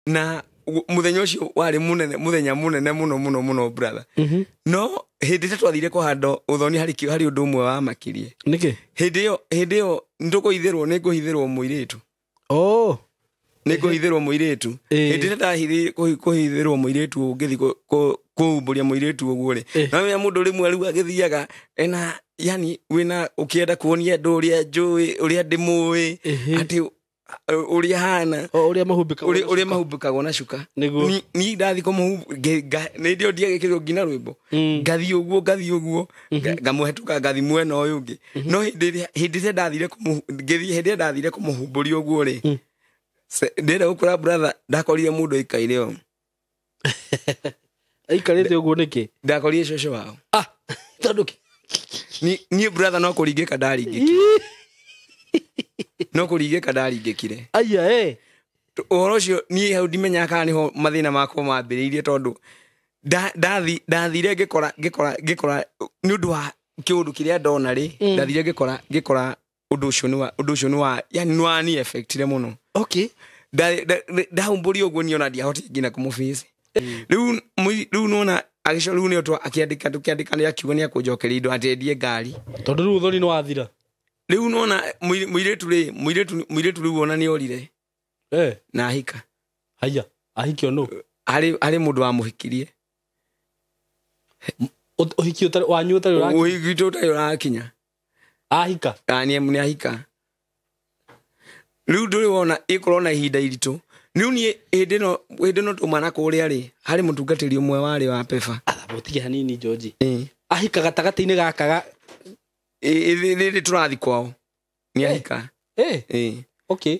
na muthenya ucio wari munene muthenya munene muno brother no hindi twathire kuhanda uthoni hari undu umwe wa makirie niki hindi yo ndukuithirwo niguhithirwo muiritu niguhithirwo muiritu hindi ndahithire kuhithirwo muiritu ungithi kuumburia muiritu uguo ri na we mundu rimwe riu agithiaga ena yani wina ukienda kuonia ndu uria njui uria ndimui ati uria hana uria mahumbikagwo na cuka ni ndathi ni ndio ndiagikirwo ngina rwimbo ngathi uguo ngamuhetuka ngathi mwena uyu ungi no hindi ndathire kumuhumburia uguo ri ndira ukura brother ndakorire mundu ikaire o aikarite uguo niki ndakorire shosho wao tonduki ni brother no kuringika ndaringiki no kuringika ndaringikire aya uhoro ucio ni hau ndimenya kana niho mathina makwa mambiriirie tondu ndathire ngikora ni undu wa kiundu kiria ndona ri ndathire ngikora undu ucio ni wa yani ni wa ni effectire muno okay ndahumburi uguo ni ona ndiahoti ngina kumufici riu nona agico riu ni otwa akiandika tukiandika ni akiuga ni akunjokeria indo atendie ngari tondu riu thoni no wathira riu nona muiritu riu ona ni orire na ahika haya ahiki ono ari mundu wa muhikirie uhiki wanyu utari urakinya ahika ni ahika riu nduri wona ikorwo na ihinda iritu riu ni hindi no tumana kuria ri hari mutungatiri umwe wari wa pefa botige hanini George ahika gatagati-ini gakaga ri turathi kwao ni ahika okay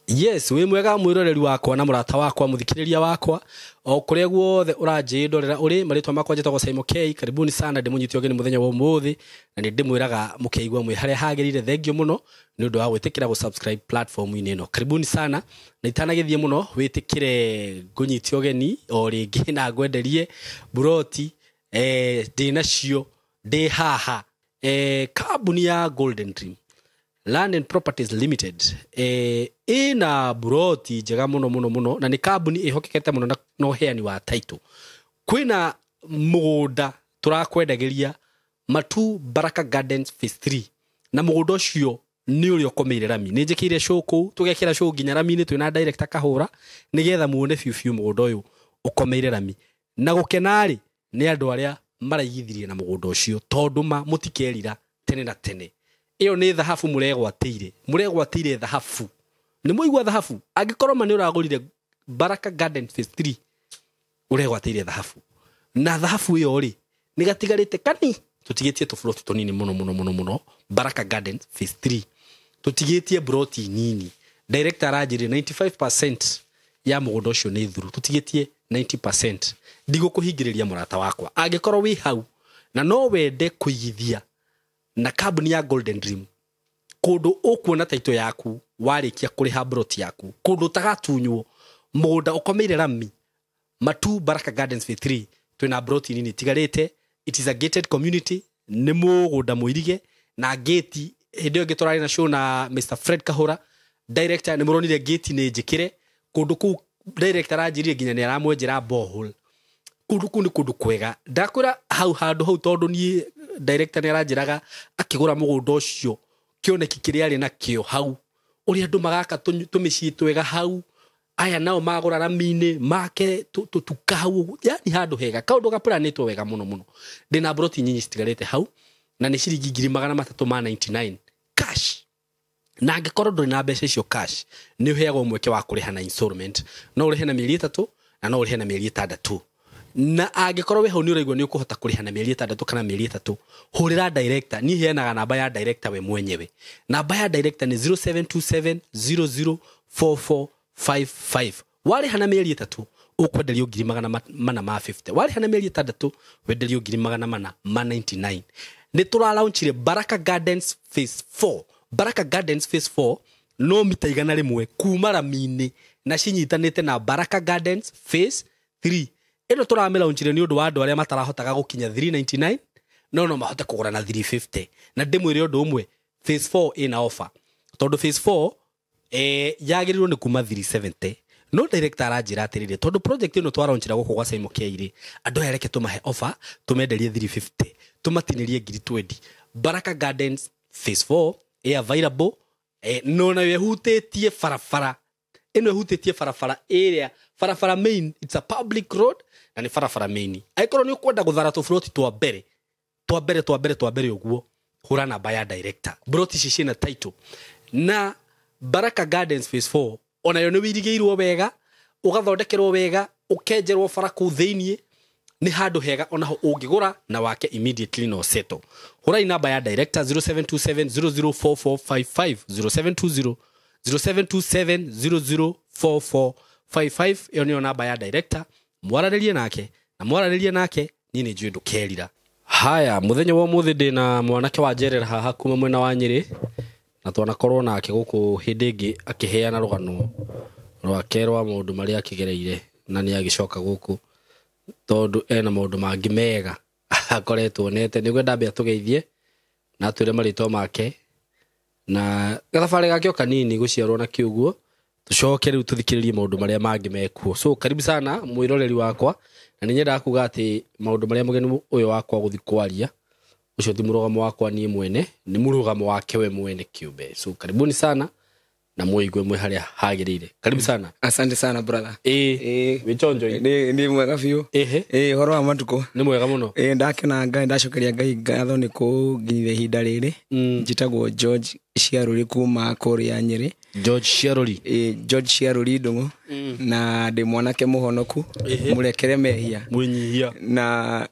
yes we mwega mwiroreri wakwa na murata wakwa muthikiriria wakwa o kuria guothe uranjindorera uri maritwa makwa njitagwo SYMO karibuni sana ndimunyitio geni muthenya wa umuthi na ndimwiraga mukeigwa mwi haria hagirire thengio muno ni undu wa gwitikira go subscribe platform ini no karibuni sana na itanagithie muno witikire ngunyitio geni o ringi na ngwenderie buroti ndinacio ndi haha kambuni ya Golden Dream Land and Properties Limited ina buroti njega muno na ni kambuni ihokekete muno na uheani wa title kwina mugunda turakwendagiria Matu Baraka Gardens phase 3 na mugunda ucio ni uri ukomeire rami ni njikire show ku tugekira show nginya rami ni twina director kahura nigetha muone fiu mugunda uyu ukomeire rami na gukenari ni andu aria maraigithirie na mugunda ucio tondu mutikerira tene na tene iyo ni dhahabu muregwatire dhahabu ni muigwa dhahabu angikorwo mani uragurire Baraka Garden phase 3 uregwatire dhahabu na dhahabu iyo ri ni gatigarite kani tutigitie tufuroti tonini muno Baraka Garden phase 3 tutigitie broti nini director ajiri 95% ya mugunda ucio ni thuru tutigitie 90% ndigo kuhingiriria murata wakwa angikorwo wi hau na no wende kuigithia na kambuni ya Golden Dream kundu ukuona title yaku warikia kuriha broti yaku kundu tagatunywo mugunda ukomeire rami Matu Baraka Gardens phase 3 twina broti nini tigarite it is a gated community ni mugunda muirige na gate hindio ngitorari na show na Mr Fred Kahura director ni muronire gate ni njikire kundu ku director ajirire ginya ni aramwenjera borehole kundu kwega ndakura hau handu hau tondu ni director ni aranjiraga akigura mugunda ucio kioneki kiria ari na kio hau uri andu magaka tumicii twega hau aya nao magura ramine make tutukau yani handu hega kaundu gaplanetwo wega muno ndina broti nyinyi citigarite hau na ni ciringi 399 cash na angikorwo nduri na mbeca icio cash ni uheagwo mweke wa kuriha na installment no urihe na mieri 3 na no urihe na mieri 6 na angikorwo we hau ni uraigwa ni ukuhota kuriha na mieri 6 kana mieri 3 hurira director ni heanaga namba ya director we mwenyewe namba ya director ni 0727004455 wale hana mieri 3 ukwenderio 450 wale hana mieri 3 wenderio 499 ni tura launchire Baraka Gardens phase 4 Baraka Gardens phase 4 no mita igana rimwe kuma ramine na cinyitanite na Baraka Gardens phase 3 eno turamelaunchire ni undu wa andu aria matarahotaga gukinya 399 no mahote kugura na 350 na ndimwire undu umwe phase 4 ina offer tondu phase 4 yagirirwo ni kuma 370 no director aranjira atirire tondu project ino twaraunchira guku gwa SYMO Keiri andu yareke tumahe offer tumenderie 350 tumatinirie 20 Baraka Gardens phase 4 available no na yehutitie farafara eno yehutitie farafara area farafara main it's a public road na ni farafara main aikoro ni ukwenda guthara to float twa mbere uguo hura na baya director broti shishina title na Baraka Gardens phase 4 ona yo ni wirigeirwo wega ugathondekerwo wega ukenjerwo fara ku theinie ni handu hega ona ho ungigura na wake immediately no settle hura ina baya director 0727004455 0727004455 yo ni ona baya director mwararirie nake nini njui ndukerira haya muthenya wa muthi ndina mwanake wa Jerera haha kuma mwena wa Nyeri na twanakorwo nake guku hindi ingi akiheana rugano rwake rwa maundu maria akigereire na ni agicoka guku tondu ena maundu mangi mega akoretwo nete niguo ndambe atugeithie na twire marito make na gathabari gake kanini guciarwo na kiuguo tucoke riu tuthikiririe maundu maria mangi mekuo so karibu sana mwiroreri wakwa na ninyenda kuga ati maundu maria mugeni uyu wakwa guthi kwaria ucio ti murugamo wakwa ni mwene ni murugamo wake we mwene kiumbe so karibuni sana na muigwe mwe haria hagirire karibu sana asante sana brother wichonjo ni mwega biu horo wa matuko ni mwega muno ndakena ngai ndacokeria ngai ngatho ni kugithia hinda riri njitagwo George Ciaruri kuma Korea Nyeri George Ciaruri ndung'u na ndi mwanake muhonoku murekere mehia munyihia na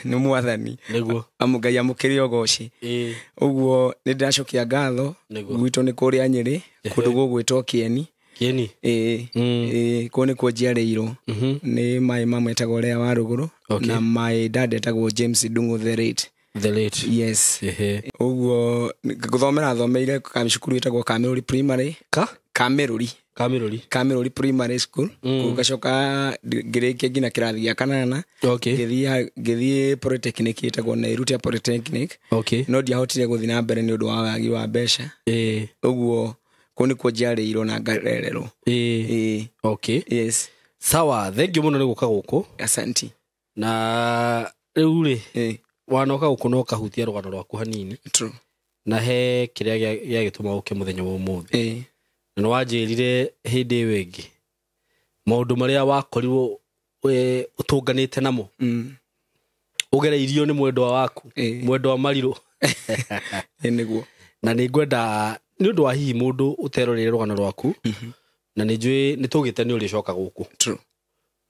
ni mwathani niguo amugai amukirio goci uguo ni ndacokia ngatho gwito ni Korea Nyeri kundu gugwitwo Kieni ko ni kujiareiro ni mai mama etagwo Lea wa Ruguru na my dad etagwo James Ndung'u the late yes uguo thomeire kamicukuru etagwo Kameruri Primary Kameruri Primary School kugacoka ngireke ngina kirathi gya kanana ngithie polytechnic etagwo Nairutia Polytechnic no ndiahotire guthi na mbere ni undu wa wagi wa mbeca uguo kuni kujiareiro na ngarerero yes sawa thank you muno ni guka guku asante na riu ri wanoka gukunoka hutia rugano rwaku hanini true na he kiria gya gituma uke muthenya wa umuthi no wajirire hindi wengi maundu maria wakorirwo utunganite namo ugereirio ni mwendwa waku mwendwa Mariru niguo na ni ngwenda ni undu wa hihi mundu uterorire rugano rwaku na ni njui ni tugite ni uricoka guku true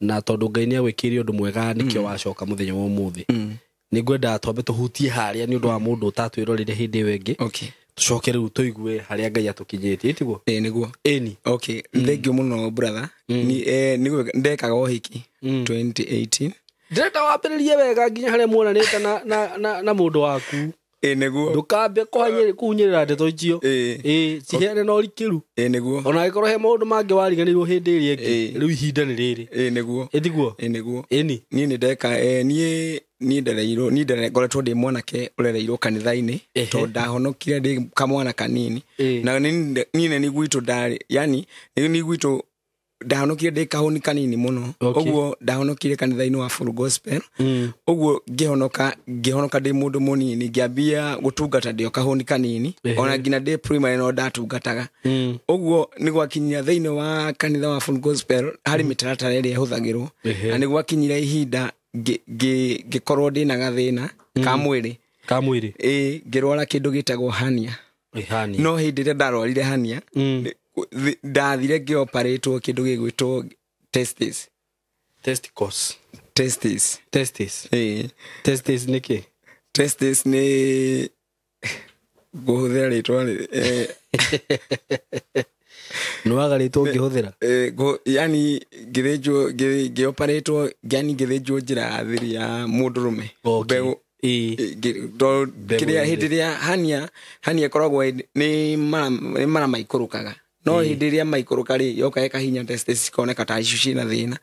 na tondu ngai ni agwikiri undu mwega nikio wacoka muthenya wa umuthi ni ngwenda twambe tuhutie haria ni undu wa mundu utatwirorire hindi wengi tucoke riu tuigue haria ngai atukinyitie tiguo niguo thank you muno brother ni ndekaga Uhiki 2018 ndeta wambiririe wega nginya haria muonanite na mundu waku niguo ndukambe kuhinyirira ndeto icio ciheane no rikiru niguo ona ikorwo he maundu mangi wariganirwo hindi iri ingi riu ihinda ni riri niguo niguo ni ndeka ni ngoretwo ndi mwanake urereirwo kanitha-ini to ndahonokire ndi kamwana kanini na ni gwitu ndari yani ni gwitu ndahonokire ndi kahoni kanini muno uguo ndahonokire kanitha-ini wa Full Gospel uguo ngihonoka ndi mundu munini ngiambia gutungata ndio kahoni kanini ona ngina ndi primary no ndatungataga uguo ni gwakinyia thiini wa kanitha wa Full Gospel hari mitaratara iri huthagirwo na ni gwakinyira ihinda gikorwo ndina gathina ka mwiri ngirwara kindu gitagwo hernia no hindi ria ndarwarire hernia ndathire ngioperatwo kindu gigwitwo testicles niki testis ni guhuthira ritwa nuaga ritwa ngihuthira yani ngioperatwo yani ngithinjwo njira thiri ya mundurume mbeu kiria hindi ria hernia koragwo ni mara maikurukaga no hindi ria maikoroka ri yoka eka hinya testes cikoneka ta icio cina thina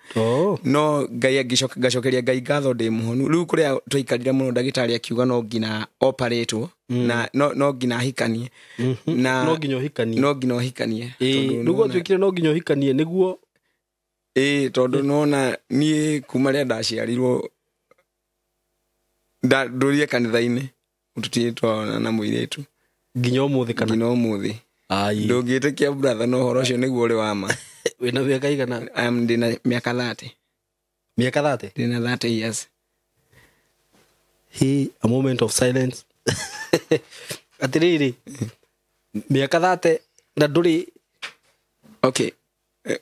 no ngai ngacokeria ngai ngatho ndi muhonu riu kuria twikarire muno ndagitari akiuga no ngina operate na no ngina hikanie na no nginya uhikanie niguo twikire no nginya uhikanie niguo tondu nona nie kuma ria ndaciarirwo ndurie kanitha-ini tutitwa na Muiritu nginya umuthi kana nginya umuthi ndungitikia brother no horo cio niguo uri wa ma wina miaka igana ndina miaka 30 ndina 30 years a moment of silence atiriri miaka 30 na nduri okay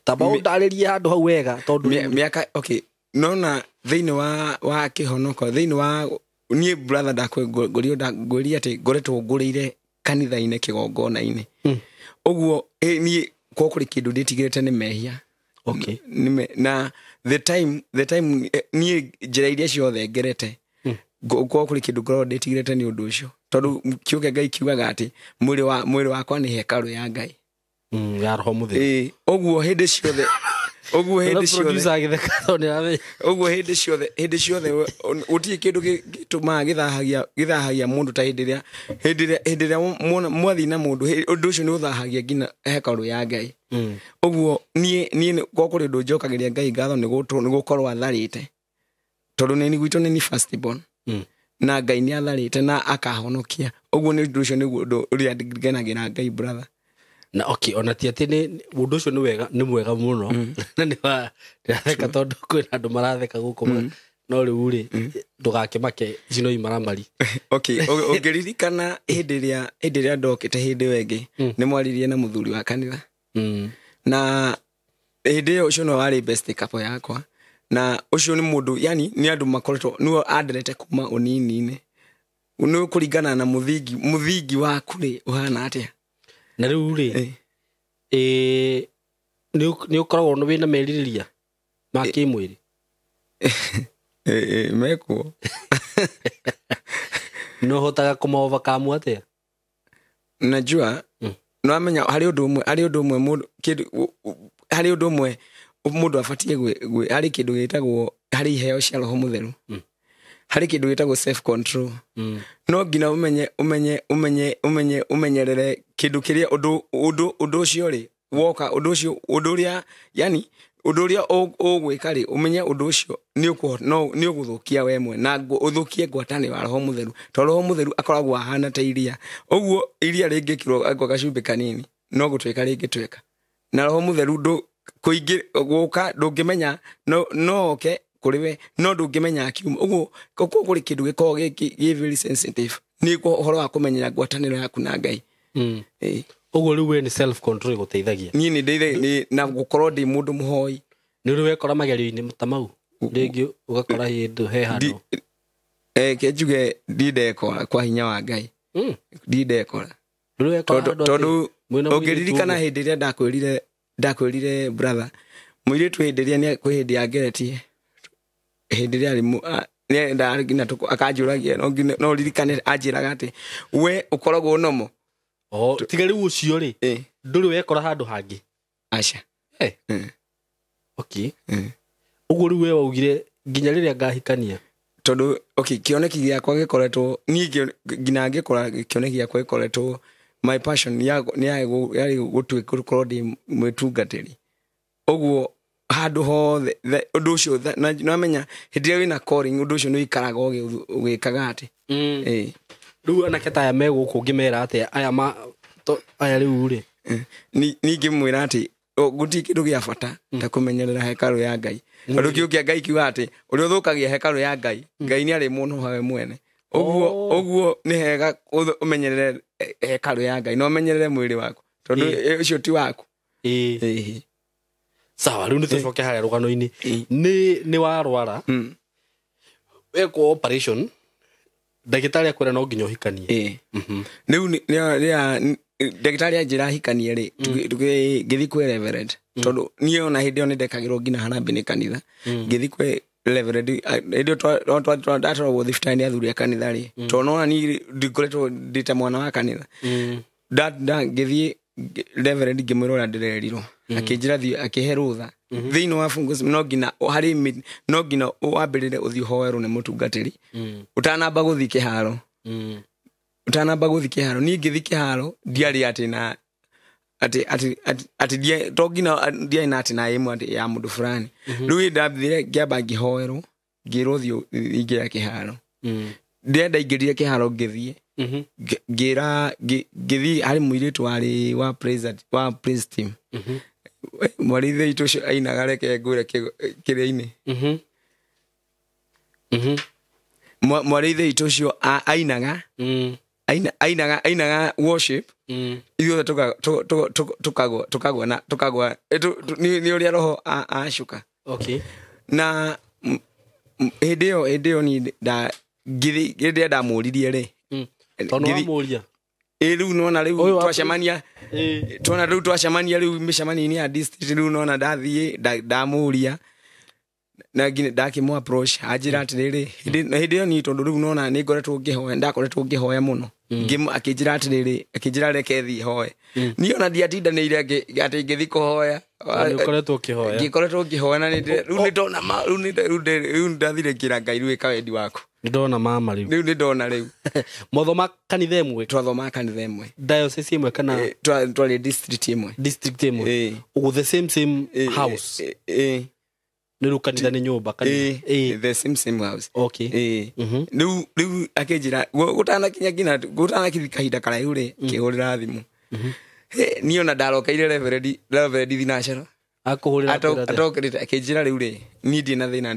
tabau ndariria handu hau wega tondu miaka okay nona thiini wa kihonoko thiini wa nie brother ndakwegoria ati ngoretwo ngurire kanitha-ini kigongona-ini uguo nie kokuri kindu nditigirite ni mehia okay na the time nie njira iria ciothe ngerete kokuri kindu ngoro nditigirite ni undu ucio tondu kiuke ngai kiugaga ati mwiri wakwa ni hekalu ya ngai ya roho mutheru uguo hindi ciothe hindi ciothe utie kindu gituma githahagia mundu ta hindi ria mwathi na mundu undu ucio ni uthahagia ngina hekalu ya ngai uguo nie gokuri undu njokagiria ngai ngatho ni gukorwo atharite tondu ni gwitu ni first born na ngai ni atharite na akahonokia uguo ni undu ucio niguo undu uria ngenagira ngai brother na okay ona ti ati ni undu ucio ni mwega muno na ni wa ndatheka tondu kwina andu maratheka guku no riu ri ndugakimake cino imaramari okay ongeririkana hindi ria ndokite hindi wengi ni mwaririe na muthuri wa kanitha na hindi ucio no wari best couple yakwa na ucio ni mundu yani ni andu makoretwo niwe anderete kuma unini-ini ni kuringana na muthingi waku ri uhana atia na riu ri ni ukoragwo no wina meririria ma kimwiri meko no hotaga kuma overcome atia najua no amenya hari undu umwe mundu afatie gwe hari kindu gitagwo hari iheo cia roho mutheru hari kindu gitagwo self control no ngina umenyerere kindu kiria undu ucio ri woka undu ucio undu uria yani undu uria ugwika ri umenye undu ucio ni uguthukia we mwe na uthukie ngwatani wa roho mutheru to roho mutheru akoragwo ahana ta iria uguo iria ringikirwo gacumbi kanini no gutweka ringitweka na roho mutheru kuingi guka ndungimenya no okay kuriwe no ndungimenya akiuma uguo kuri kindu gikoo gi very sensitive ni horo wa kumenyera ngwataniro yaku na ngai uguo riu ni self control guteithagia ni ndeithagia na gukorwo ndi mundu muhoi ni uri wekora magerio-ini tamau ringi ugakora hindu he handu kenjuge ndidekora kwa hinya wa ngai ndidekora tondu ongeririkana hindi ria ndakwirire brother Muiritu hindi ria ni kwi hindi angeretie hindi ria ni ndarigina akanjuragia no ririkane anjiraga ati we ukoragwo nomo tiga riu ucio ri nduri wekora handu hangi acha okay uguo riu we waugire nginya riria ngahikania tondu okay kioneki giakwa gikoretwo ni ngina ngikora kioneki giakwa gikoretwo my passion yari gutwika gukorwo ndi mwitungatiri uguo handu hothe undu ucio no amenya hindi ria wina calling undu ucio ni ikaraga ugikaga ati riu anake ta aya meguku ngimera ati aya riu ri ni ngimwira ati guti kindu gia bata ta kumenyerera hekalu ya ngai undu kiukia ngai kiuga ati uri uthukagia hekalu ya ngai ngai ni ari muno hawe mwene uguo ni hega umenyerere hekalu ya ngai no umenyerere mwiri waku tondu ucio ti waku sawa riu nitucoke haria rugano-ini ni warwara wekwo operation ndagitari akwira no nginya uhikanie riu ndagitari anjira hikanie ri ngithi kwi reverend tondu nie ona hindi yo ndekagirwo ngina harambe ni kanitha ngithi kwi reverend ndio twa thifitani athuri a kanitha ri tondu ona ni ndikoretwo ndita mwana wa kanitha ngithi Reverend ngimwira ndirerirwo akinjira thi akiherutha thiini wa fungus no ngina hari no ngina wambirire uthi hoerwo ni mutungatiri utanamba guthi kiharo utanamba guthi kiharo ni ngithi kiharo ndiari ati na ati dia togina dia na ati na Imwe ati ya mundu fulani riu ndabire ngiamba ngihoerwo ngirothio ingira kiharo ndenda ingirire kiharo ngithie ngira ngithi hari Muiritu wari wa praise team mwarithe itu ainaga reke ngure kire-ini mwarithe itu cio ainaga ainaga worship ithuothe tukagwa ni uria roho ashuka na hĩndĩ ĩyo ni ngithi ndamũririe ri tono amuria riu nona riu twacemania twana riu twacemania riu micemania-inĩ ya district riu nona ndathie ndamuria na ngine ndakimwa approach ajira atiriri hĩndĩ ĩyo ni tondu riu nona ni ngoretwo ngihoya muno akinjira atiriri akinjira reke thi hoye ni ona ndiatindanĩire ati ngithi kuhoya ngikoretwo ngihoya na riu ni ndona riu ndathire kira Ngai riu ikawendi wako ndona mama riu ni ndona riu mothoma kanitha imwe twathoma kanitha imwe diocese imwe kana twari district imwe ugu the same house niru kanitha ni nyumba kanitha the same house riu akinjira gutanakinya ngina gutanakithi kahinda karaihu ri kihurira thimu ni ona ndarokeire reverend Thinashara akuhurira atokerete akinjira riu ri ni ndina thina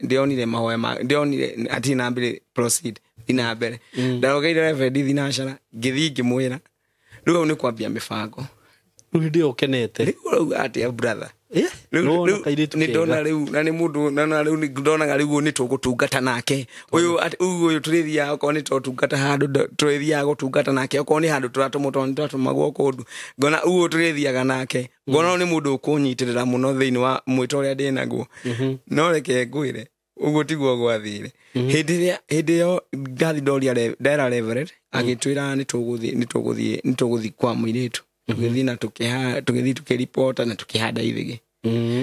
ndionire mahoya ndionire ati na mbere proceed ina mbere ndarokeire reverend Thinashara ngithi ngimwira riu ni kwambia mibango riu ndio kenete riu ati brother ni ndona riu na ni mundu na riu ndona riu ni tugutungata nake uyu turithia ko ni tutungata handu turithia gutungata nake ko ni handu turatumagwo kundu ngona uyu turithiaga nake ngona ni mundu ukunyitirira muno thiini wa mwito uria ndinaguo no reke ngwire uguo tiguo gwathire hindi yo ngathi ndoria ndera reverend agitwira ni tuguthi kwa Muiritu tugithi na tugithi tukiripota na tukihanda ithigi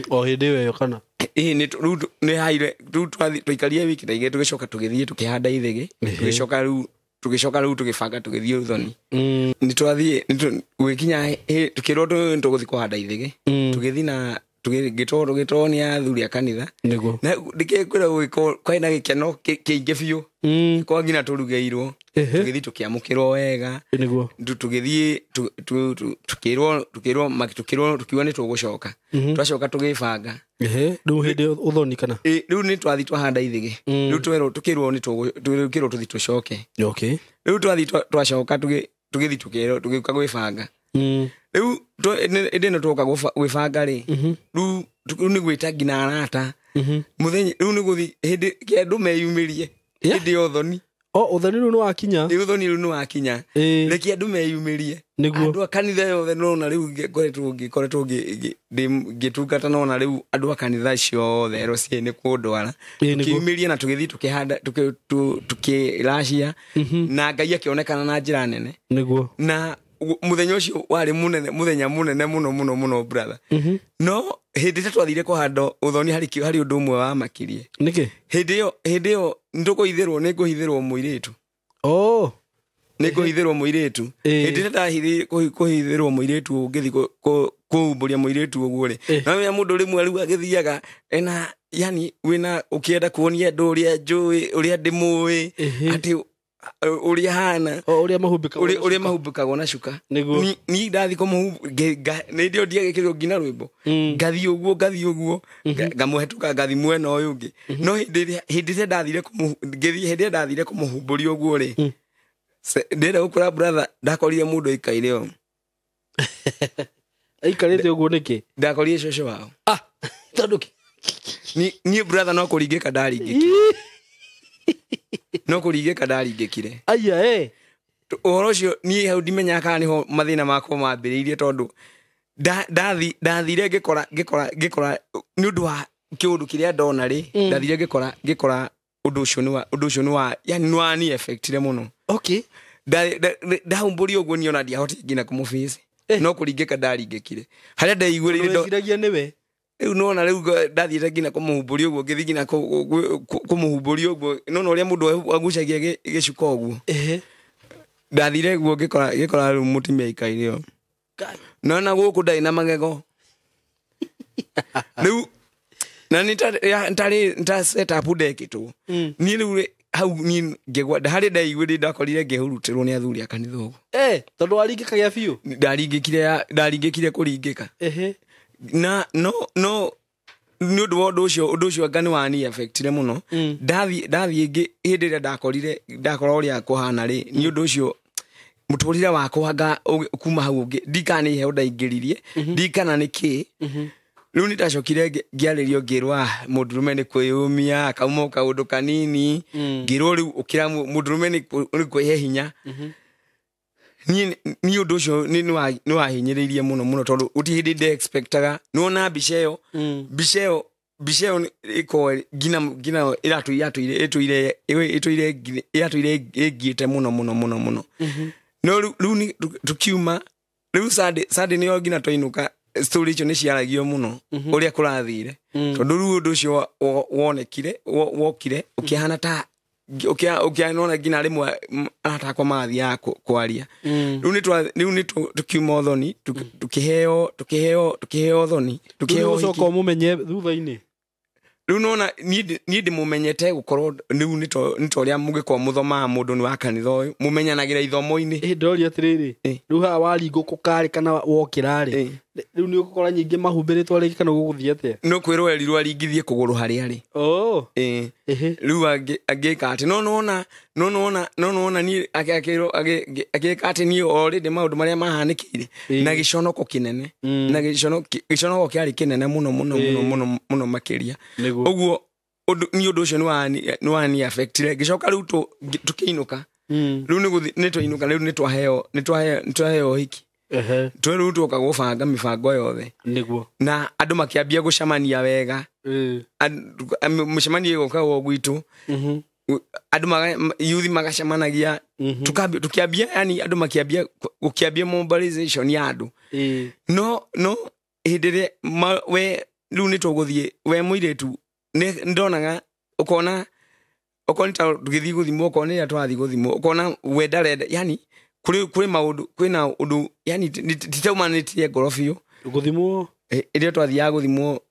o hindi yo kana ni haire tu twikarie wiki taige tugicoka tugithie tukihanda ithigi tugicoka riu tugibanga tugithie uthoni ni twathie gwikinya tukirwo tuguthi kuhanda ithigi tugithi na tugitoro ni athuri a kanitha na ndikikwira gwiko kwaina gikeno kiingi biu kwa ngina turugeirwo tugithi tukiamukirwo wega tugithi tukirwo tukiwa ni tugucoka twacoka tugibanga riu hindi uthoni kana riu ni twathi twahanda ithigi riu tukirwo ni tuthi tucoke riu twathi twacoka tugithi tugiuka gwibanga riu ndino tuka gwibanga ri riu ni gwita ngina arata muthenya riu ni guthi hindi kendu meyumirie hindi yothoni uthoni riu ni wakinya uthoni riu ni wakinya reke andu meyumirie andu a kanitha yothe nona riu ngoretwo ngitungata nona riu andu a kanitha ciothe erocie ni kundwara tukiumirie na tugithi tukihanda tukirashia na Ngai akionekana na njira nene na muthenya ucio wari muthenya munene muno brother no hindi twathire kuhanda uthoni hari undu umwe wa makirie niki hindi yo ndukuithirwo ni nguhithirwo Muiritu ni nguhithirwo Muiritu hindi ndahithi kuhithirwo Muiritu ngithi kuumburia Muiritu uguo ri na mundu rimwe riu agithiaga ena yani wina ukienda kuonia ndu uria njui uria ndimui ati uria hana uria mahumbikagwo na cuka ni ndathi ni ndio ndiagikirwo ngina rwimbo ngathi uguo ngamuhetuka ngathi mwena uyu ungi no hindi ndathire kumuhumburia uguo ri ndira ukura brother ndakorire mundu ikaire o aikarite uguo niki ndakorire shosho wao tonduki ni brother no kuringika ndaringiki no kuringika ndaringikire aya uhoro ucio ni hau ndimenya kana niho mathina makwa mambiriirie tondu ndathire ngikora ni undu wa kiundu kiria ndona ri ndathire ngikora undu ucio ni wa yani ni effectire muno ndahumburi uguo niona ndiahoti ngina kumufici no kuringika ndaringikire haria ndaiguire ndiragia niwe riu nona riu ndathiite ngina kumuhumburi uguo ngithi ngina kumuhumburi uguo nona uria mundu agucagia gicuka uguo ndathire guo gikora riu mutimia ikaire yo nona guku ndai na magego riu na nta set up dekitu ni riu hau ni ngegwa ndahari ndaiguire ndakorire ngehurutirwo ni athuri akanitha uguo tondu waringikagia biu ndaringikire kuringika na no ni undu ucio ngani wani affectire muno ndathie hindi ria ndakora uria kuhana ri ni undu ucio muturire wakwa kuma hau ungi ndikani he ndaingiririe ndikana niki riu ni ndacokire ngiaririo ngirwa mundurume ni kwiyumia akauma kaundu kanini ngirwo riu ukira mundurume ni kwihe hinya ni undu ucio ni wahinyiririe muno tondu uti hindi nde expectaga nona biceyo iko gina iratuire egiite muno no riu tukiuma riu sade ni ogina toinuka story icio ni ciaragio muno uria kurathire tondu riu undu ucio wonekire wokire ukihana ta ukianona gina rimwe aratakwa mathi ya kwaria riu ni tukiuma thoni tukiheo thoni tukiheo ucoka mumenye thutha-ini riu nona ni ndimumenyete gukorwo riu ni to ria mugikwa muthoma mundu ni wa kanitha uyu mumenyanagira ithomo-ini ndoria atiriri riu ha waringũkũ kari kana wokirari riu ni ukukora nyingi mahumbiritwo ringi kana guguthie atia no kwirwo erirwo aringithie kuguru hari ari riu agika ati no nona ni agika ati ni already maundu maria mahanikire na giconoko kinene na giconoko kiari kinene muno makiria uguo ni undu ucio ni wani affectire gicoka riu tukiinuka riu ni twiinuka riu ni twaheo uhiki riu tuka gubanga mibango yothe niguo na andu makiambia gucemania wega mucemanio igokagwo gwitu andu youth magacemanagia tukiambia yani andu makiambia gukiambia mobilization ya andu no hindire we riu ni tuguthie we muiritu ndonaga ukona ta tugithi guthimwo ukona ya twathi guthimwo ukona we ndarenda yani kuri maundu kwina undu yani titaumanĩtie ngoro biũ guthimwo iria twathiaga guthimwo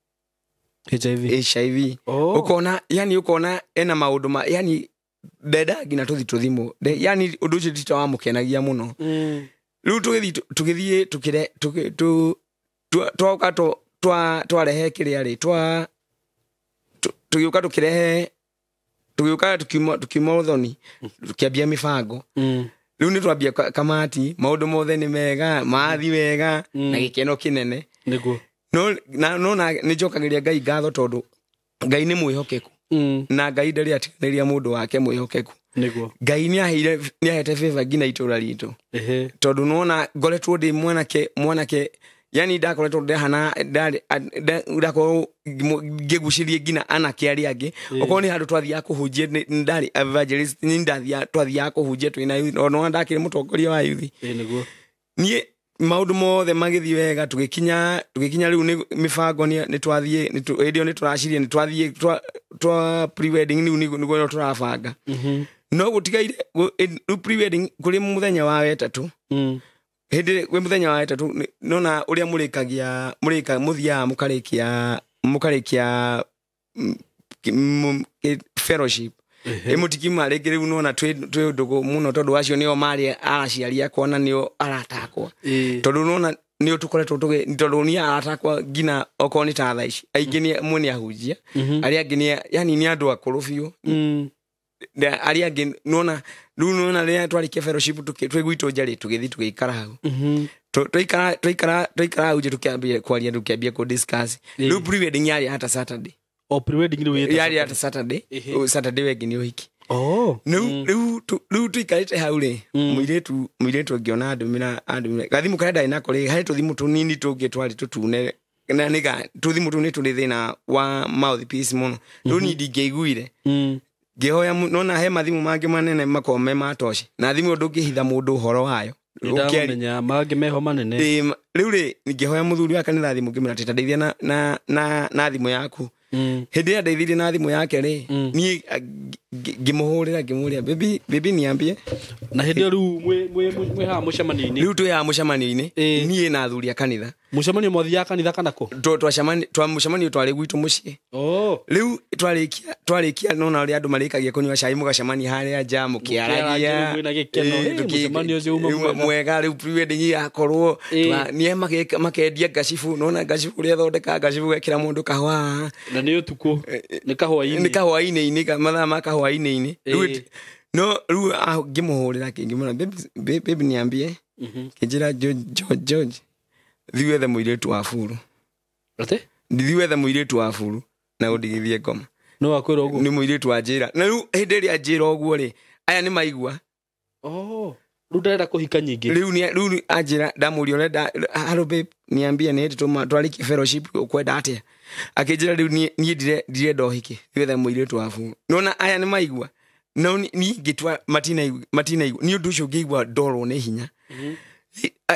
HIV ukona yani ukona ena maundu yani ndenda ngina tuthimwo yani undu ucio titawamukenagia muno riu tugithie twoka twarehe kiria ri tugiuka tukiuma thoni tukiambia mibango riu ni twambia kamati maundu mothe ni mega mathi wega na gikeno kinene niguo no ni njokagiria Ngai ngatho tondu Ngai ni mwihokeku na Ngai ndari atiniria mundu wake mwihokeku niguo Ngai ni ahete favor ngina itura ritu tondu nona ngoretwo ndi mwanake yani ndakoretwo ndehana ndako ngigucirie ngina anake ari angi uko ni handu twathia kuhunjia ndari evangelist ni ndathia twathia kuhunjia twina youth no ndakire mutongoria wa youth niguo nie maundu mothe magithi wega tugikinya riu ni mibango ni twathie ni turacirie ni twathie twa pre-wedding nigo turabanga no gutigaire pre-wedding kuri muthenya wa wetatu hindi we muthenya wa wetatu nona uria murikagia muthia mukarikia fellowship mutikima rege riu nona twi ndugu muno tondu wacio nio mari araciaria kuona nio aratakwa tondu nona nio tukoretwo tondu ni aratakwa ngina okoni ta thaa ici aingi ni mwene ahunjia ari angi ni yani ni andu akuru biu ari angi nona ria twarikia fellowship twigwitwo njari tugithi tugikara hau twaikara hau tukiambia kwaria tukiambia ku discuss riu pre-wedding yari hata Saturday pre-wedding yari hata Saturday wengi ni uhiki riu tuikarite hau ri muiritu ngiona andumira gathimu karia ndari nako ri hari tuthimu tunini tungi twari tutune na niga tuthimu tuni turi thina wa mouthpiece muno riu ni ndingiaiguire ngihoya nona he mathimu mangi manene makome matoshi na thimu ndungihitha mundu horo wayo ukemenya mangi meho manene riu ri ngihoya muthuri wa kanitha thimu ngimira ndeithia na thimu yaku hindi ya ndeithirie na thimu yake ri ni ngimuhurira ngimuria bibi niambie na hindi riu mwe ha mucemani-ini riu tu ya mucemani-ini ni na athuri a kanitha mucemanio mothi ya kanitha kanako twa mucemanio twari gwitu mucii riu twarikia nona uri andu marikagia kunywa cai mugacemani haria nja mukiaragia mucemanio ucio mwega riu pre-wedding yakorwo nie makendia ngacibu nona ngacibu ria thondeka ngacibu gekira mundu kahwa na ni utuku ni kahwa-ini mathaa ma kahwa-ini no riu ngimuhurira ngimura baby niambie kinjira George thiwethe muiritu wa furu ate thiwethe muiritu wa furu na undigithie ngoma no akwira uguo ni muiritu wa njira na riu hindi ria njira uguo ri aya ni maigua riu ndarenda kuhika nyingi riu anjira ndamuria urenda hello babe niambie ni tuma twarikie fellowship ukwenda atia akinjira riu ni ndire ndohiki thiwethe muiritu wa furu nona aya ni maigua no ni ngitwa matina ni undu ucio ngigwa ndoro ne hinya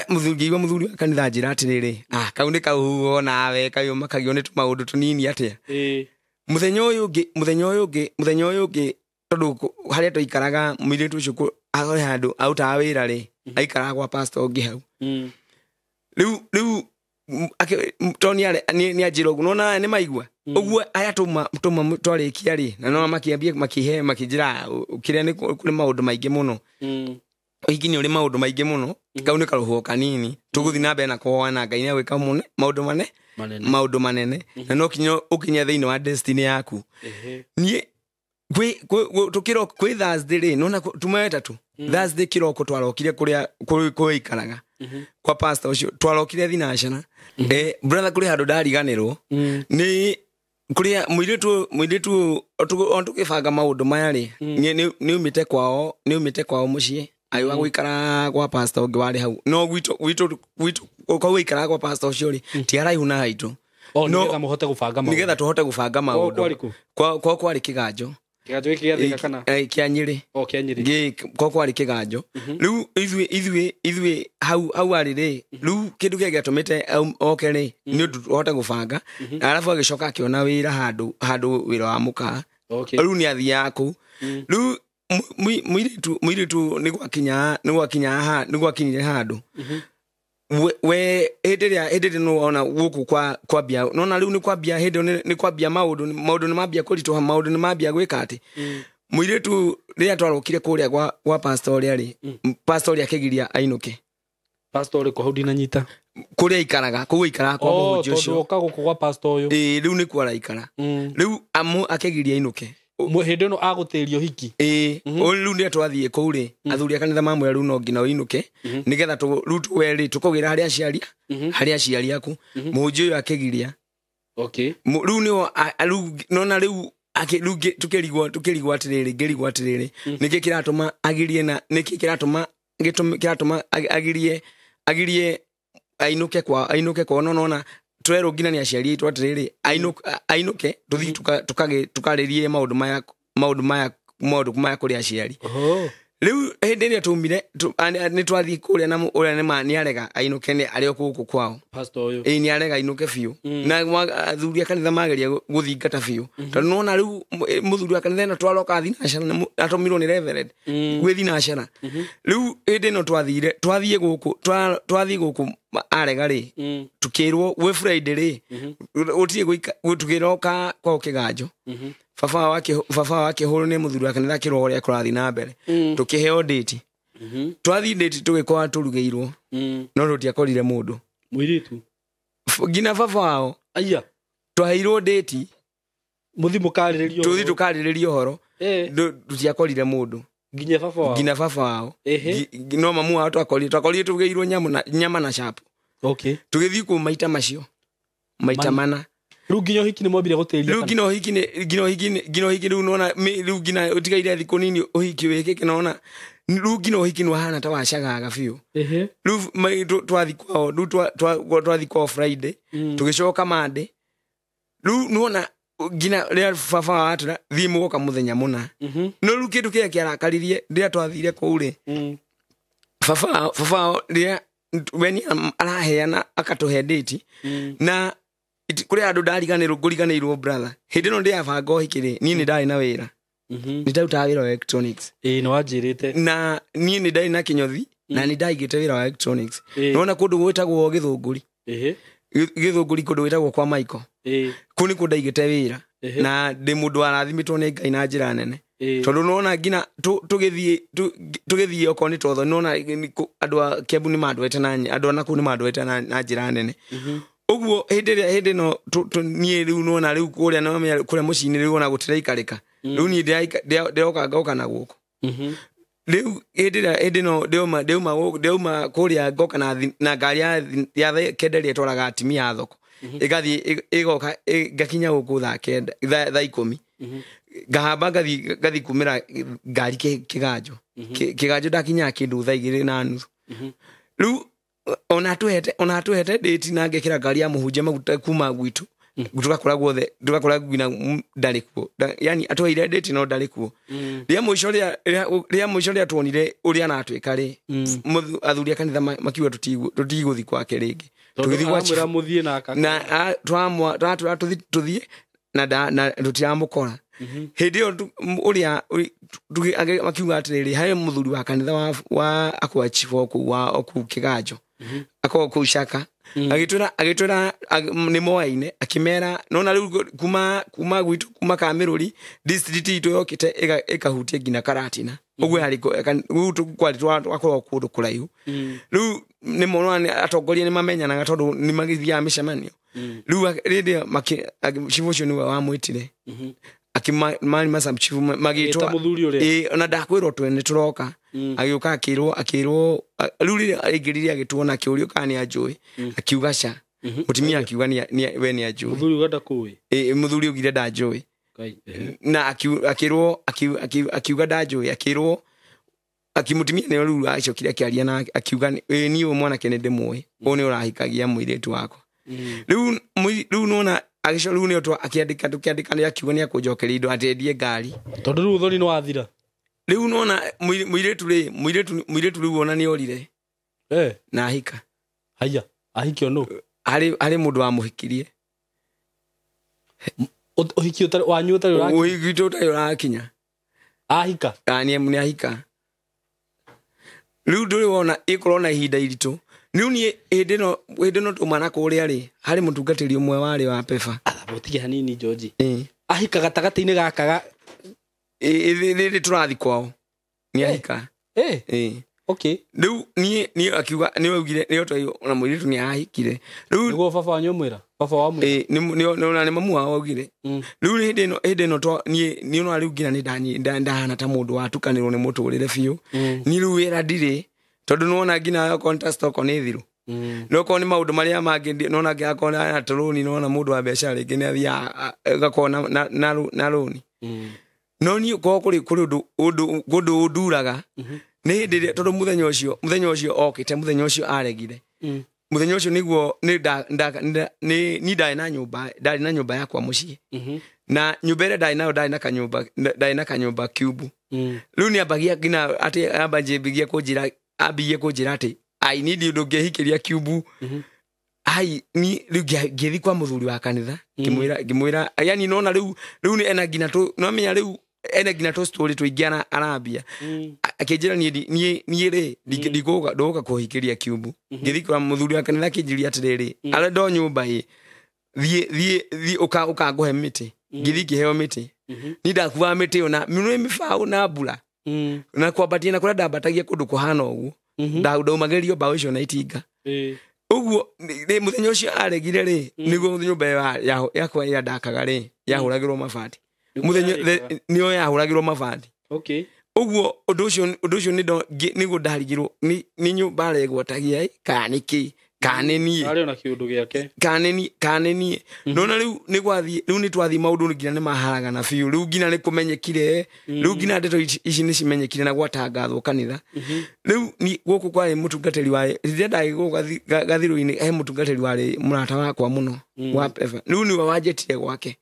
muthuri wa kanitha njira atiriri kau ni kauhuo nawe kayo makagio ni tumaundu tunini atia muthenya uyu ngi tondu haria tuikaraga muiritu ucio agore handu autaga wira ri aikaraga kwa pastor ungi hau riu toni ni ajira uguo nona ni maigua uguo aya tuma twarikia ri na no makiambia makihe makijira kiria ni kuri maundu maingi muno Uhiki ni uri maundu maingi muno kau ni karuhuo kanini tuguthi na mbere na kuhoana Ngai ni agwika maundu manene na no kinyo ukinya thiini wa destiny yaku ni tukiro kwi Thursday ri nona tumeta tu Thursday kiroko twarokire kuria kuikaraga kwa pastor ucio twarokire thinashana brother kuri handu ndariganirwo ni kuria muiritu ontukibanga maundu maya ri ni umite kwao mucii ayo gwikara kwa pastor ungi wari hau no gwitu kwa gwikara kwa pastor ucio ri ti araihu na haitu nigetha muhote gubanga maundu nigetha tuhote gubanga maundu kwa kwari kiganjo giki gathika kana kia Nyeri kwa kwari kiganjo riu ithui hau ari ri riu kindu kia giatumite oke ri ni undu tuhote gubanga alafu agicoka akiona wira handu wira wa muka riu ni athia ku riu muiritu ni gwakinyire handu we hĩndĩ no ona guku kwa bia nona riu ni kwa bia hĩndĩ ni kwa bia maundu ni mambia kurituha maundu ni mambia gwika ati muiritu ria twarokire kuria kwa pastor ri pastor ri akigiria ainuke pastor ri ko na nyita kuria ikaraga kwa muhunjio ucio tondu oka guku kwa pastor uyu riu ni kwa ikara riu akigiria ainuke hindi no agutirio hiki riu ni twathie kuu ri athuri a kanitha mamwe riu no ngina uinuke nigetha riu tweri tukugira haria aciari aku muhunjio uyu akigiria riu ni nona riu tukirigwo atiriri niki kiratuma agirie na niki kiratuma agirie ainuke kwa nona twero ngina ni aciari itu atiriri ainuke tuthi tukaririe maundu maya kuri aciari riu hindi ria tumire ni twathi kuria na uria ni mani arega ainuke ni ario kuku kwao pastor uyu ni arega ainuke biu na athuri a kanitha mageria guthingata biu tondu nona riu muthuri wa kanitha na twaroka thinashana atomirwo ni reverend gwi thinashana riu hindi no twathie guku arega ri tukirwo we Friday ri utie tukiroka kwa kiganjo baba wake huru ni muthuri wa kanitha kiroho ria kurathi na mbere tukiheo date twathi date tugikwa turugeirwo no rutiakorire mundu muiritu ngina baba wao aya twaheirwo date tuthi tukariririo horo rutiakorire mundu ngina baba wao no mamu wao twakorire tugeirwo nyama na chapo tugithii ku maita macio maita mana riu nginya uhiki ni mwambire guteria riu nginya uhiki riu nona riu nginya utigaire thiku nini uhiki wikike nona riu nginya uhiki ni wahana ta wacagaga biu riu twathi kwao riu twathi kwao Friday tugicoka Monday riu nona gina ria baba watu thimu goka muthenya muna no ru kindu kia kiarakaririe ria twathire ku ri baba ria weni araheana akatuhe date na kuri andu ndariganirwo brother hindi no ndia banga uhikire ni ndari na wira ni ndaruta wira wa electronics no wanjirite na ni ndari na kinyothi na ni ndaigite wira wa electronics nona kundu gwitagwo githunguri githunguri kundu gwitagwo kwa Michael kuni kundaigite wira na ndi mundu arathimitwo ni Ngai na njira nene tondu nona ngina tugithie okoni totho nona andu a Kiambu ni mandwete na andu anaku ni mandwete na njira nene uguo hindi no nie riu nona riu kuria no kuria mucini riu ona gutira ikarika riu ni ndeoka ngoka na guko riu hindi no ndeuma kuria ngoka na ngari ya kenderia twaраga atimia thoko igathi igoka gakinya guku thaa 10 ngahamba ngathi kumira ngari kiganjo ndakinya kindu thaa 2:30 riu ona tuhete date na ngekira ngari ya muhunjia maguta kuma gwitu tukakora guothe tukakora gwina ndari kuo yani atwaire date no ndari kuo ria muico ria tuonire uria natwika ri athuri akanitha makiwa tutiguthi kwake ringi tugithi gwachira muthie na akaka na twamwa tuthie na tutiramukora hindi uria makiuga atiriri haye muthuri wa kanitha wa akwa chifu ku kiganjo akwa ku shaka agitwira ni moaine akimera nona riu kuma gwitu kuma Kamiruri district itu yokite ikahutie ngina Karatina ugwe hariko gutu kwali twakorwo kundu kuraihu riu ni mono atongoria ni mamenyanaga tondu ni magithia mishemanio riu rindi chifu ni wa mwitire akimani masamchifu magitwa ona ndakwirwo twene turoka agiuka akirwo ruri aigiriria agituona akiurio kani ajui akiuga cha mutimia akiuga ni we ni ajui muthuri uganda kuwi muthuri ugire ndajui na akirwo akiuga ndajui akirwo akimutimia ne ruru acokire akiaria na akiuga ni mwana kenede muwe one urahikagia muiritu wako riu nona agisho riu ni twa akiandika ni akiuga ni akujokeria indo atendie ngari tondu riu thoni no wathira riu nona muiritu riu ona ni orire na ahika haya ahikio no ari mundu wa muhikirie uhiki wanyu utari urakinya ahika ni ahika riu nduri wona ikorwo na ihinda iritu riu ni hindi no tumana kuria ri hari mutungatiri umwe wari wa pefa mutige hanini George ahika gatagati-ini gakaga riri turathi kwao ni ahika okay riu ni akiuga ni augire ni otoi ona muiritu ni ahikire riu nigo baba wanyu mwira baba wa mwira ni mamu wao augire riu hindi no to ni ona riu ngina ni ndahana ta mundu watukanirwo ni muturire biu ni riu wira ndire tondu nona ngina contest oko ni thiru no ko ni maundu maria mangi nona ngakona atroni nona mundu wa biashara ringi ni athia gakona na roni no ni ko kuri undu unduraga ni hindi tondu muthenya ucio okite muthenya ucio aregire muthenya ucio niguo ni ndari na nyumba yakwa mucii na nyumba ire ndari na kanyumba cube riu ni ambagia ngina ati ambanjimbigia kunjira ati I need you to gehikiria cube ai ni riu ngithi kwa muthuri wa kanitha ngimwira yani nona riu ni ena ngina tu no menya riu ena ngina tu story tuingiana arabia akinjira ni ri ndikoka kuhikiria cube ngithi kwa muthuri wa kanitha kinjiria atiriri ala ndo nyumba hi thie uka nguhe miti ngithi ngiheo miti ni ndakuwa miti ona minwe mifao na mbura na kwambatia na kuria ndambatagia kundu kuhana uguo ndaumagerio bao icio na itinga uguo muthenya ucio aregire ri niguo nyumba yakwa ya ndakaga ri yahuragirwo mabati muthenya niyo yahuragirwo mabati okay uguo undu ucio niguo ndarigirwo ni nyumba regwatagia kaniki kaneni ari ona kiundu giake kaneni nona riu ni gwathi riu ni twathi maundu ngina ni maharaga na fiu riu ngina ni kumenyekire riu ngina ndeto ici ni cimenyekire na gwatangathwo kanitha riu ni guku kwari mutungatiri wa rirĩa ndagĩgũka gathiru-inĩ he mutungatiri wari murata wakwa muno wa pefa riu ni wanjetire gwake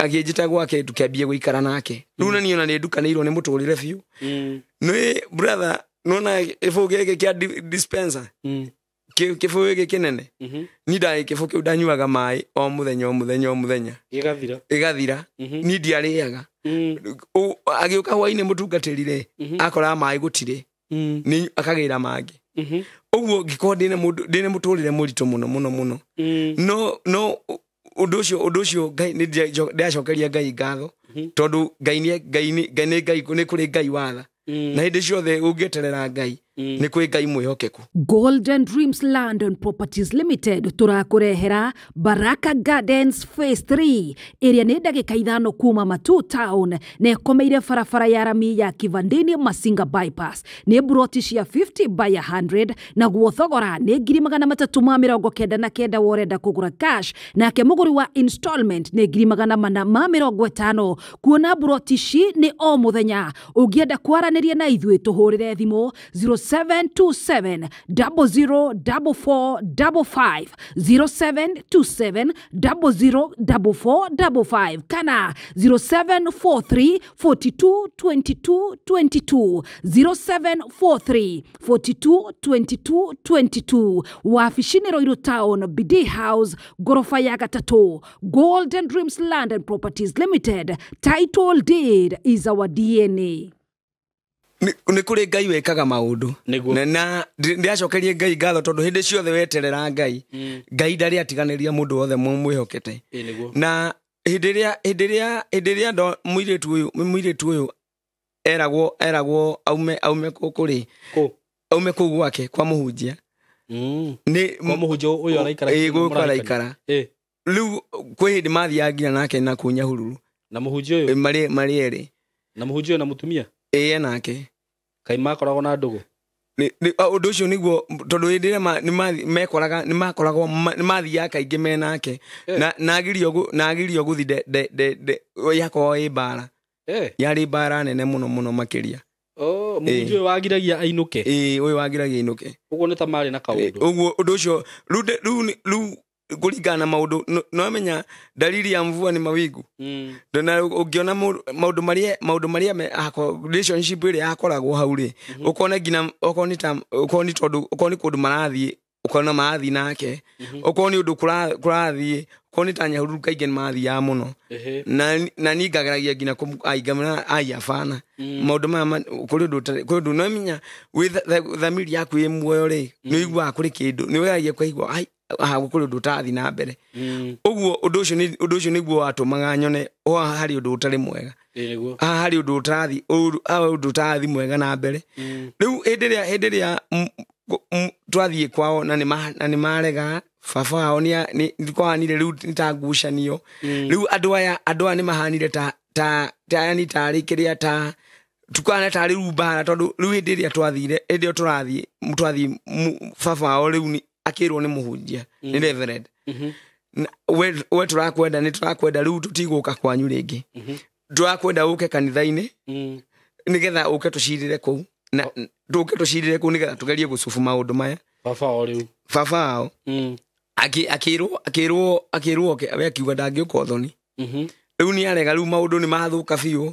agĩnjĩta gwake tukĩambia gũikara nake rĩu na niĩ ona nĩ ndukanĩirwo nĩ mũtũrĩre biũ nĩ brother nona kĩbũyũ gĩkĩ kĩa dispenser kĩbũyũ gĩkĩ kĩnene ni ndagĩ kĩbũyũ kĩu ndanyuaga maĩ o mũthenya ĩgathira ni ndiarĩaga agĩũka hwainĩ mũtungatĩri-rĩ akoraga maĩ gũtirĩ ni akagĩra mangĩ ũguo ngĩkorwo ndĩna mũtũrĩre mũritũ mũno no ũndũ ũcio Ngai nĩndacokeria Ngai ngatho tondũ Ngai nĩ kũrĩ Ngai watha na hĩndĩ ciothe ũngĩeterera Ngai nĩ kwĩ Ngai mwĩhokeku. Golden Dreams Land and Properties Limited tũrakũrehera Baraka Gardens Phase 3 ĩrĩa nĩ ndagĩka 5 kuma Matu Town na ĩkomeire barabara ya rami ya Kivandini Masinga bypass nĩ buroti cia 50 by 100 na guo thogora nĩ 399 worenda kũgũra cash nake mũgũri wa installment nĩ 450 kuona buroti ci nĩ o mũthenya ũngĩenda kwaranĩria na ithuĩ tũhũrĩre thimũ 0727 004455 0727 004455 kana 0743 42 22 22 0743 42 22 22 wabici-inĩ Roiro Town BD House gorofa ya 3 Golden Dreams Land and Properties Limited. Title deed is our DNA. Nĩ kũrĩ Ngai wekaga maũndũ na ndiacokerie Ngai ngatho tondũ hĩndĩ ciothe weterera Ngai Ngai ndarĩ atiganĩria mũndũ wothe mwĩhokete na hĩndĩ ĩrĩa mũirĩtu ũyũ eragwo aume kũrĩ aume kũu gwake kwa mũhunjia nĩ kwa mũhunjia ũyũ araikara rĩu kwĩ hĩndĩ mathiaga nginya nake na kũu Nyahururu na mũhunjia ũyũ marĩ erĩ na mũhunjia na mũtumia nake kai makoragwo na ndũgũ ũndũ ũcio nĩguo tondũ hĩndĩ ĩrĩa nĩmakoragwo mathiaga kaingĩ me nake na agirio gũthi yakorwo ĩ mbara yarĩ mbara nene mũno makĩria mũhunjia ũyũ wagiragia ainũke ũyũ wagiragia ainũke ũguo nĩ ta marĩ na kaũndũ ũguo ũndũ ũcio rĩu kũringana na maũndũ no menya dalili ya mvua ni mawingu na ũngĩona maũndũ marĩa relationship ĩrĩa yakoragwo hau rĩ ũkona ngina ũkoni kũndũ marathiĩ ũkona marathiĩ nake ũkoni ũndũ kũrathiĩ ũkoni ta Nyahururu kaingĩ mathiaga mũno na niĩ ngageragia ngina kũmaigamana ayafana maũndũ maya kũrĩ ũndũ no menya thamiri yaku ĩ muoyo rĩ nĩ ũiguaga kũrĩ kĩndũ nĩ weragia kũigua gũkũrĩ ũndũ ũtathi na mbere ũguo ũndũ ũcio nĩguo watũmaga nyone harĩ ũndũ ũtarĩ mwega harĩ ũndũ ũtathi mwega na mbere rĩu hĩndĩ ĩrĩa twathiĩ kwao na nĩ marega baba wao nĩkwahanire rĩu nĩtangucanio rĩu andũ aya nĩ mahanire yani tarĩ kĩrĩa tukana tarĩ rumbara tondũ rĩu hĩndĩ ĩrĩa tũrathiĩ baba wao rĩu akĩrwo nĩ mũhunjia nĩ reverend we tũrakwenda rĩu tũtigũka kwanyu rĩngĩ tũrakwenda ũke kanitha-inĩ nĩgetha ũke tũcirĩre kũu na tũke tũcirĩre kũu nĩgetha tũgerie gũcubu maũndũ maya baba wao akĩrwo akiuga ndangĩũka ũthoni rĩu nĩ arega rĩu maũndũ nĩ mathũka biũ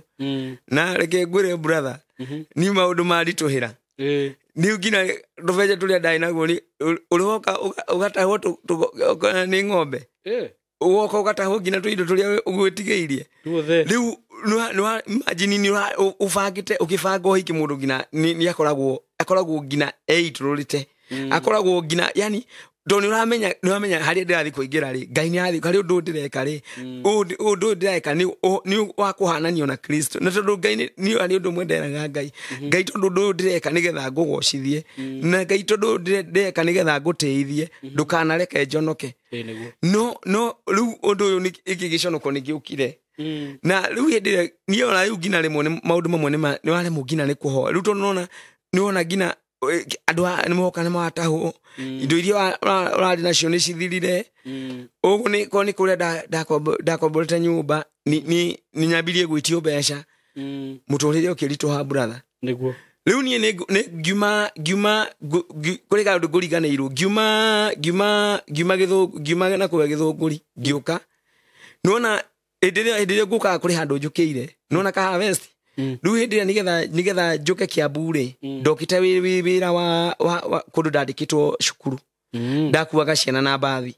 na reke ngwĩre brother ni maũndũ maritũhĩra nĩ ngina tũbeje tũrĩa ndai naguo ũrĩhoka ũgatahwo nĩ ng'ombe ũgoka ũgatahwo ngina tũindo tũrĩa ũgwĩtigĩirie rĩu imagine ũbangĩte ũkĩbanga ũhiki mũndũ ngina nĩ akoragwo ngina eitũrũrĩte akoragwo ngina yani Doni uramenya harĩa ndĩrathiĩ kũingĩra rĩ Ngai nĩ arathiĩ harĩ ũndũ ndĩreka rĩ ũndũ ndĩreka nĩ wa kũhananio na Kristo na tondũ Ngai nĩ harĩ ũndũ mwenderaga Ngai tondũ ũndũ ndĩreka nĩgetha ngũgocithie na Ngai tondũ ndĩreka nĩgetha ngũteithie ndũkanareke njonoke no rĩu ũndũ ũyũ nĩ gĩconoko nĩ gĩũkire na rĩu hĩndĩ ĩrĩa niĩ ona rĩu ngina rĩmwe maũndũ mamwe nĩ waremwo ngina nĩ kũhoya rĩu tondũ nĩwona ngina andũ nĩ moka nĩ matahwo indo iria ũrarĩ nacio nĩ cithirire ũguo nĩ kũrĩa ndakomborete nyũmba nĩ nyambirie gwĩtio mbeca mũtũrĩre ũkĩritũha brother nĩguo rĩu niĩ nĩ ngiuma kũrĩ kaũndũ ngũriganĩirwo ngiuma na kũrĩa Gĩthũngũri ngĩũka nĩwona Endelea guka kuri handu njukire nona ka harvest riu hindi nigetha njuke Kiambu ri ndokite wira wa kundu ndandikitwo cukuru ndakuaga ciana na mbathi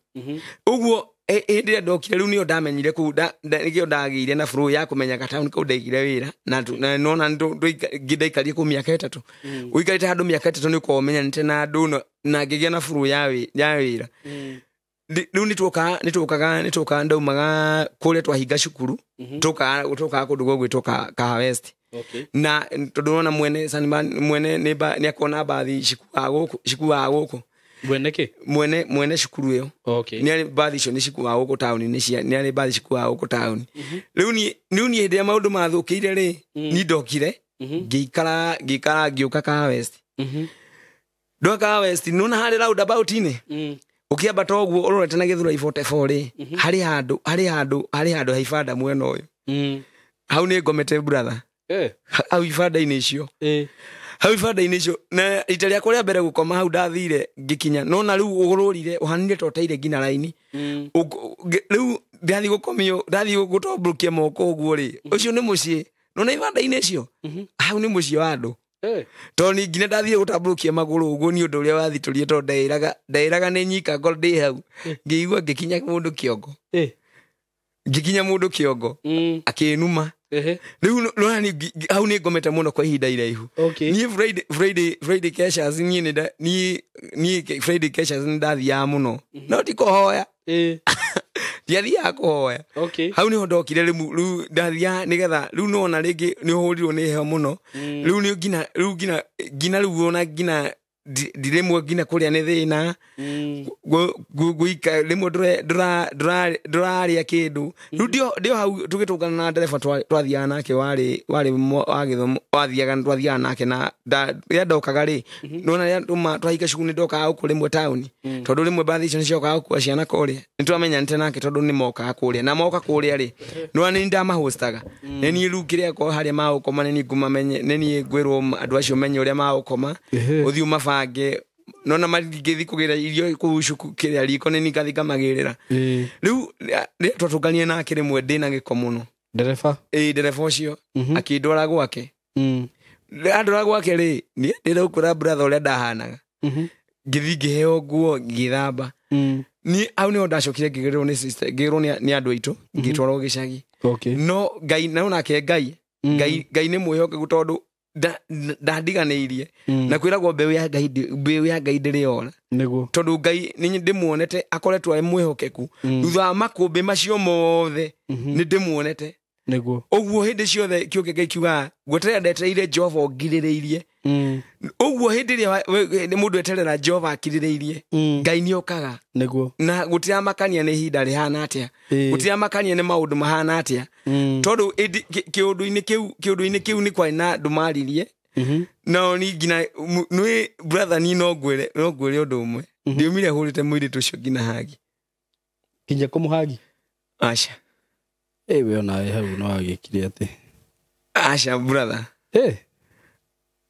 uguo hindi ndokire riu nio ndamenyire ku nikio ndagire na flow ya kumenya gatauni kau ndaigire wira na nona ngidaikarie ku miaka 3 uikarite handu miaka 3 ni kumenya nite na ndu na ngigia na flow ya wira riu nitukaga ndaumaga kuria twahinga cukuru tuka kundu gwitwo ka harvest na tondu nona mwene ni akona mbathi cikuaga guku mwene cukuru iyo ni ari mbathi icio ni cikuaga guku town ni ari mbathi cikuaga guku town riu ni hindi ya maundu mathukiire ri ni ndokire ngikara ngiuka ka harvest ndoka harvest nona hari roundabout ni ukiamba toguo urorete na Githura 44 ri hari handu haibanda mwena uyu hau ni ngomete brother hau ibanda-ini icio hau ibanda-ini icio na ita rĩakwa rĩa mbere gukoma hau ndathire ngikinya nona riu ugururire uhanire toteire ngina raini riu ndathi gutombũkia moko uguo ri ucio ni mucii nona ibanda-ini icio hau ni mucii wa andu toni ngina ndathire gutambũkia maguru uguo ni undu uria wathiturie to ndairaga ni nyika ngoro ndi hau ngiigua ngikinya mundu kiongo akinuma riu nona hau ni ngomete muno kwa ihinda iraihu ni Friday Keshas ni Friday Keshas ndathia muno no tikohoya ndiathia kuhoya hau niho ndokire riu ndathia nigetha riu nona ringi ni hurirwo ni heho muno riu ni ngina riu ona ngina ndirimwe ngina kuria ni thina guika rimwe nduraria kindu riu ndio hau tugitungana na ndereba twathiaga nake wari wagithomo twathiaga nake na ria ndokaga ri nona ria nduma twahika cukuru ni ndokaga guku rimwe town tondu rimwe mbathi icio niciokaga gukua ciana kuria nitwamenya nite nake tondu ni mokaga kuria na moka kuria ri nona ni ndamahostaga ni riu kiria ko haria magukoma ni ngumamenye ni ngwirwo andu acio menye uria magukoma uthio mabange nona maringithi kugira irio kucuku kiria riko ni nikathika magirira riu twatunganie nake rimwe ndina giko muno ndereba ucio akindwara gwake andwara gwake ri ni ndira ukura brother uria ndahanaga ngithi ngiheo nguo ngithamba ni au ni ndacokire ngigirwo ni sister ngirwo ni andu aitu ngitwarwo gicagi no ngai na nake ngai ni mwihoke tondu ndandiganeirie na kwiragwo mbeu ya ngai ndiriona tondu ngai ni ndimuonete akoretwo ari mwihokeku thutha makumbi macio mothe ni ndimuonete uguo hindi ciothe kiuke kiuga gweterera ndetereire Jehova ngiririirie uguo hindi ria ni mundu eterera Jehova akiririirie ngai ni okaga na gutira makania ni hinda rihana atia gutira makania ni maundu mahana atia tondu kiundu-ini kiu ni kwai na ndumaririe no ni ngina nwi brother ni no ngwire undu umwe ndiumire hurite Muiritu cio ngina hagi kinya kumuhagi acha we ona hau no agikire ati acha brother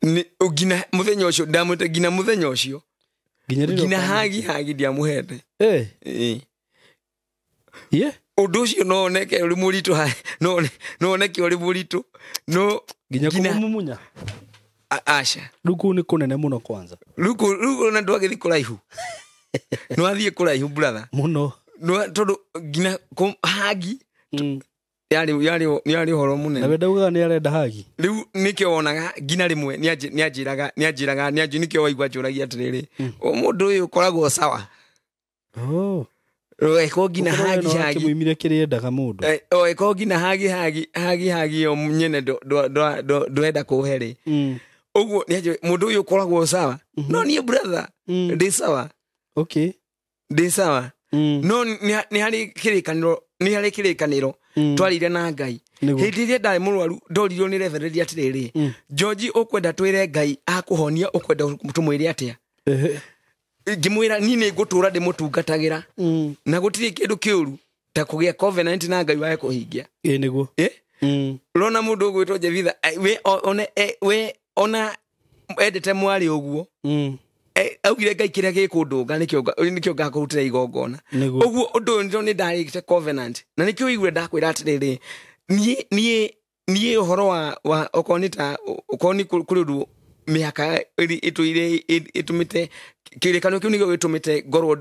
ni ugina muthenya ucio ndamute ngina muthenya ucio ngina hagi ndiamuhete undu ucio no neke uri muritu no neke uri muritu no nginya kumumunya acha ruku ni kunene muno kwanza ruku na ndwagithi kuraihu no athie kuraihu brother muno no tondu ngina hagi yari horo munene na wendauga ni arenda hagi riu nikio wonaga ngina rimwe nianjiraga nikio waigua njuragia atiriri mundu uyu koragwo sawa eko ngina hagi kimwimire kiriendaga mundu eko ngina hagi o nyene ndwenda kuheri uguo nianjwe mundu uyu koragwo sawa no ni brother ndi sawa ndi sawa no ni hari kirikaniro twarire na ngai hindi ria ndari murwaru ndoririo ni reverendi atiriri George ukwenda twire ngai akuhonia ukwenda tumwire atia ngimwira ni ngutura ndi mutungatagira na gutiri kindu kiuru ta kugia covenant na ngai wae kuhingia niguo rona mundu gwitwo Jevitha we ona edete mwari uguo augire ngai kiria gikundunga nikio ngakutira igongona uguo undu ndo ni ndarikite covenant na nikio igure ndakwira atiriri nie horo wa okoni kuri ndu miaka ituire itumite kirekano kiu nigio gitumite ngorwo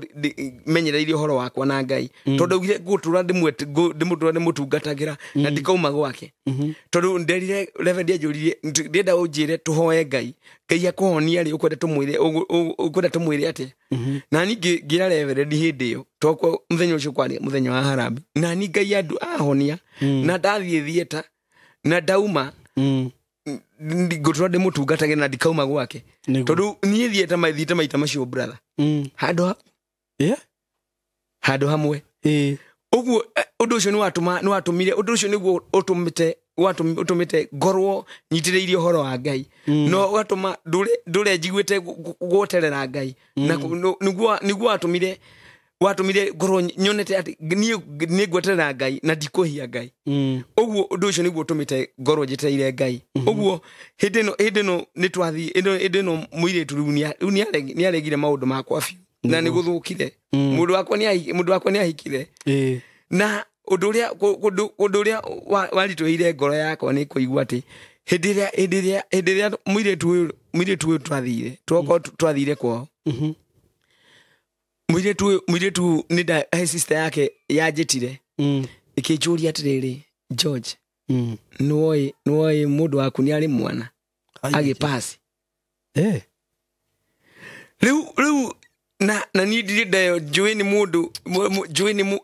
menyereirie horo wakwa na ngai tondu augire gutura ndimutungatagira na ndikauma gwake tondu nderire revendi ajuririe ndenda unjire tuhoe ngai akuhonia ri ukwenda tumwire ati na ni ngira revendi hindi yo toko muthenya ucio kwari muthenya wa harambe na ni ngai andu ahonia na ndathie thieta na ndauma ngutura ndimutungatage na ndikauma gwake tondu nie thiete maita macio brother handu hamwe uguo undu ucio ni watumire undu ucio niguo utumite ngorwo nyitireirie horo wa ngai no gatuma ndure njiguite gwoterera ngai na niguo watumire ngorwo nyonete ati ni ngweterera ngai na ndikuhia ngai uguo undu ucio niguo utumite ngorwo njitereire ngai uguo hindi no nitwathi hindi no muiritu riu ni aregire maundu makwa biu na ni guthukire mundu wakwa ni ahikire na undu uria warituire ngoro yakwa ni kuigua ati hindi ria muiritu twathire kwao Muiritu nida sister yake yajitire ikijuria atiriri George nuoi mundu waku ni ari mwana agipasi riu na ni ndire joini mundu joini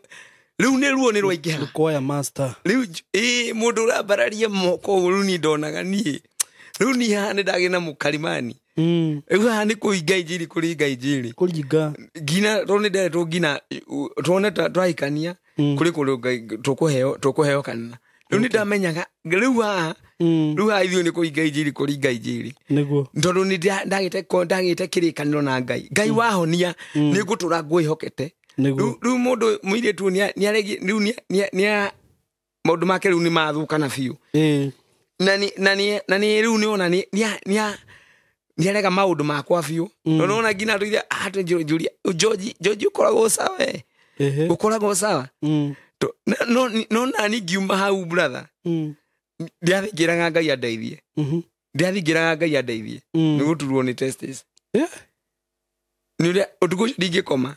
riu ne ruo ni rwaikiha kuoya master riu mundu urabararia moko riu ni ndonaga nie riu ni hane ndagina mukarimani ni kuinga injiri kuringa injiri kuringa gina rone ndere to gina tuone twahikania kuri tukuheo kanina riu ni ndamenyaga riu ithio ni kuinga injiri kuringa injiri niguo ntondu ni ndagite kirikaniro na ngai wahonia ni gutura ngwihokete riu mundu muiritu ni aregi riu ni maundu make riu ni mathuka na fiu na ni riu ni ona ni arega maundu makwa fiu nona ngina tuithe ate juria George ukoragwo sawa ukoragwo sawa no nani ngiuma hau brother ndiathingiraga ngai andeithie ni guturwo ni testes ni uria utugo ndingikoma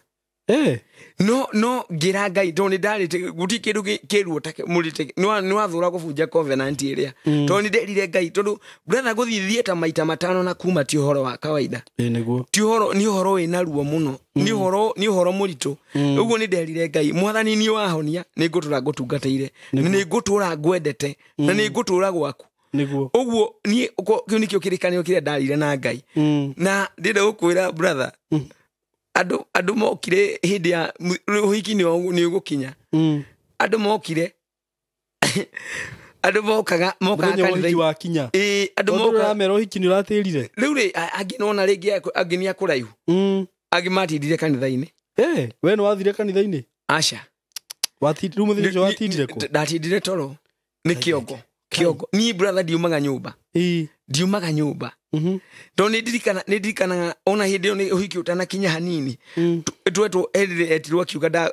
no ngira ngai toni ndarite guti kindu kiruo take murite ni wathura kubunja covenant iria toni nderire ngai tondu brother guthithie ta maita matano na kuma ti uhoro wa kawaida niguo ti uhoro ni uhoro wina ruo muno ni uhoro muritu uguo ni nderire ngai mwathani ni wahonia ni ngutura ngutungateire ni ngutura ngwendete na ni ngutura gwaku niguo uguo ni kiu nikio kirikanio kiria ndarire na ngai na ndinde gukwira brother andu mokire hindi ya uhiki ni ugukinya andu mokire andu mokaga kanitha wa kinya andu mokaga mero uhiki ni uratirire riu ri anginona ringi angini akuraihu agimatindire kanitha-ini we no wathire kanitha-ini acha watindire muthenya watindire ko ndatindire toro ni kiongo ni brother ndiumaga nyumba ndo ndirikana ona hindi ni uhiki utanakinya hanini twetwo etirwo kiuga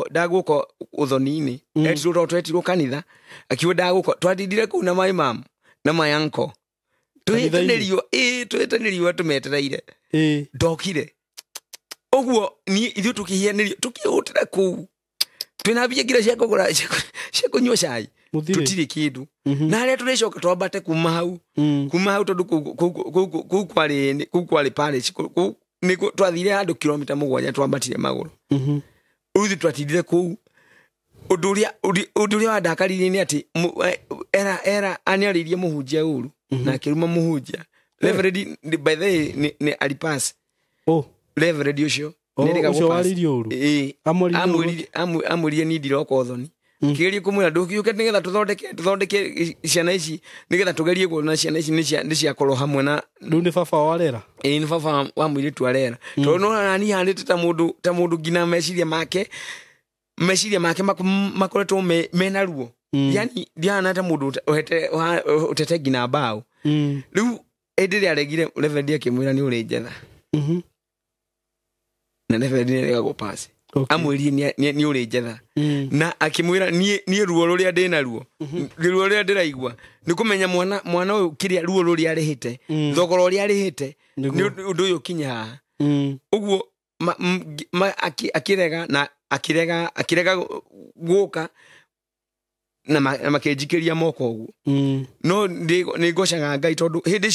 ndaguka uthoni-ini etirwo twetirwo kanitha akiwa ndaguka twatindire kuu na my mom na my uncle twetanĩrio tumetereire ndokire uguo ni ithu tukihianirio tukihutira kuu twina mbia ngira cia kugura cia kunyua cai tutire kindu na aria turicoka twambate kuma hau tondu ku kwari parish ni twathire handu kilomita 7 twambatire maguru uthi twatindire kuu undu uria wandakaririe ni ati era aniaririe muhunjia uru na kiruma muhunjia reverend by the ni alipas reverend ucio ucio waririe uru amuririe ni ndiroko uthoni kigerie kumwira ndukiuke nigetha tuthondeke ciana ici nigetha tugerie kuona ciana ici ni cia korwo hamwe na riu ni baba warera ni baba wa Muiritu arera tondu no nani handite ta mundu ngina meciria make makoretwo mena ruo yani diana ta mundu utete ngina mbao riu Edire aregire Reverend akimwira ni uri njetha. Na Reverend ni gago pass. Amwiri ni uri njetha. Na akimwira ni ruo ruria ndina ruo. Ruo ruria ndiraigua. Ni kumenya mwana uyu kiria ruo ruria arihite. Thogoro ruria arihite. Ni undu uyu kinya. Uguo akirega na akirega guka na makenjikiria moko uguo. No ni ngocaga Ngai tondu hindi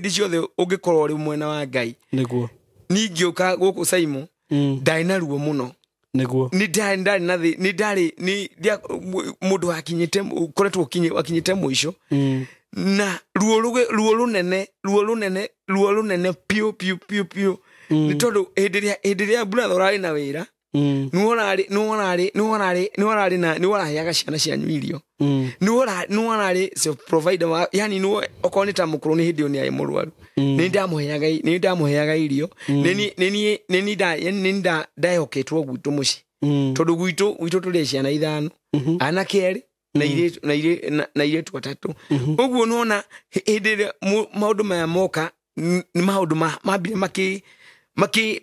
ciothe ungikorwo ri mwena wa Ngai. Niguo. Ningioka guku SYMO. Ndaina ruo muno. Niguo. Ni ndari nathi ni ndari ni mundu akinyite koretwo akinyite mwisho. Na ruo runene pio. Ni tondu hindiria brother urari na wira. Ni waraheaga ciana cianyu irio. Ni warari provider, yani ni okonita mukuru ni hindi oni ai murwaru. Ni ndamuheaga irio. Ni ndahoketwo gwitu muci. Tondu gwitu tuli ciana ithano. Ana keri na iretu atatu. Uguo nona hindiria maundu maya moka ni maundu mambire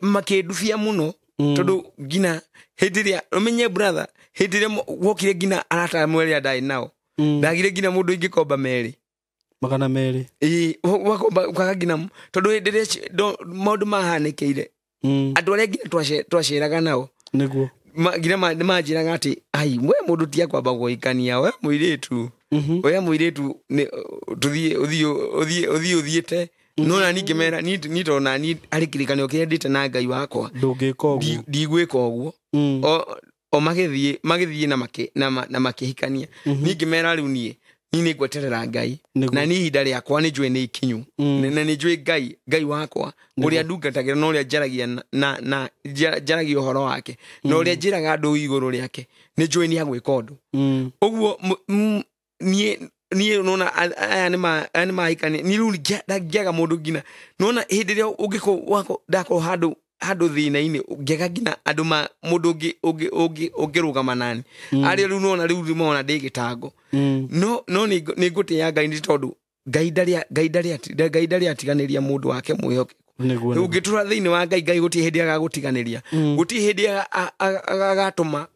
makidufia muno. Tondu gina hindiria umenye brother hindiria wokire gina arata mweri adai nao. Ndagire gina mundu ingikomba meri. Magana meri. Wakomba ukaga gina tondu hindiria maundu mahanikeire. Andu aria gina twaciraga nao. Niguo. Gina manjiraga ati ai we mundu tia kwamba guikania we Muiritu. We Muiritu uthiete. No na ningimera ni tona ni arikirikanio kia ndite na Ngai wakwa ndungika oguo ndigwika oguo o magithie na makihikania ningimera riu ni ngweterera Ngai na ni hinda riakwa ni njwe ni ikinyu na ni njwe Ngai wakwa uria ndungatagira no uria njaragia na njaragia uhoro wake no uria njiraga andu iguru riake ni njwe ni agwika undu oguo ni nona aya ni maikani ni ruri ngiaga mundu gina nona hindi ria ungiko wako ndako handu thina-ini ngiaga gina andu mundu ungirugama nani ari riu nona riu mona ndigitango no ni ngutia Ngai ni tondu Ngai ndari atiganiria mundu wake mwihoke ungitura thiini wa Ngai guti hindi agagutiganiria guti hindi agatuma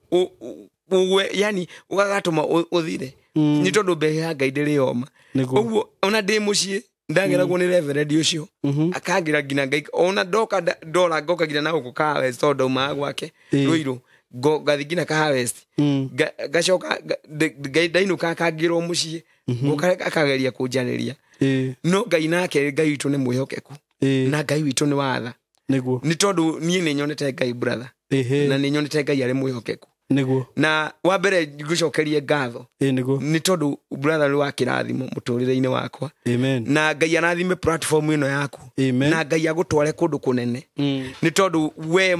yani ugagatuma uthire ni tondu mbe ya Ngai ndiri oma uguo ona ndi mucii ndageragwo ni Reverend ucio akangira ngina Ngai ona ndora ngoka ngina na guku ka West tondu ma gwake ruiru ngathi ngina ka West gacoka Ngai ndainuka akangirwo mucii ngoka akageria kunjaniria no Ngai nake Ngai witu ni mwihokeku na Ngai witu ni watha niguo ni tondu nie ni nyonete Ngai brother na ni nyonete Ngai ari mwihokeku niguo na wa mbere ngucokerie ngatho niguo ni tondu brother wa kirathimo muturire-ini wakwa amen na Ngai arathime platform ino yaku amen na Ngai agutware kundu kunene ni tondu we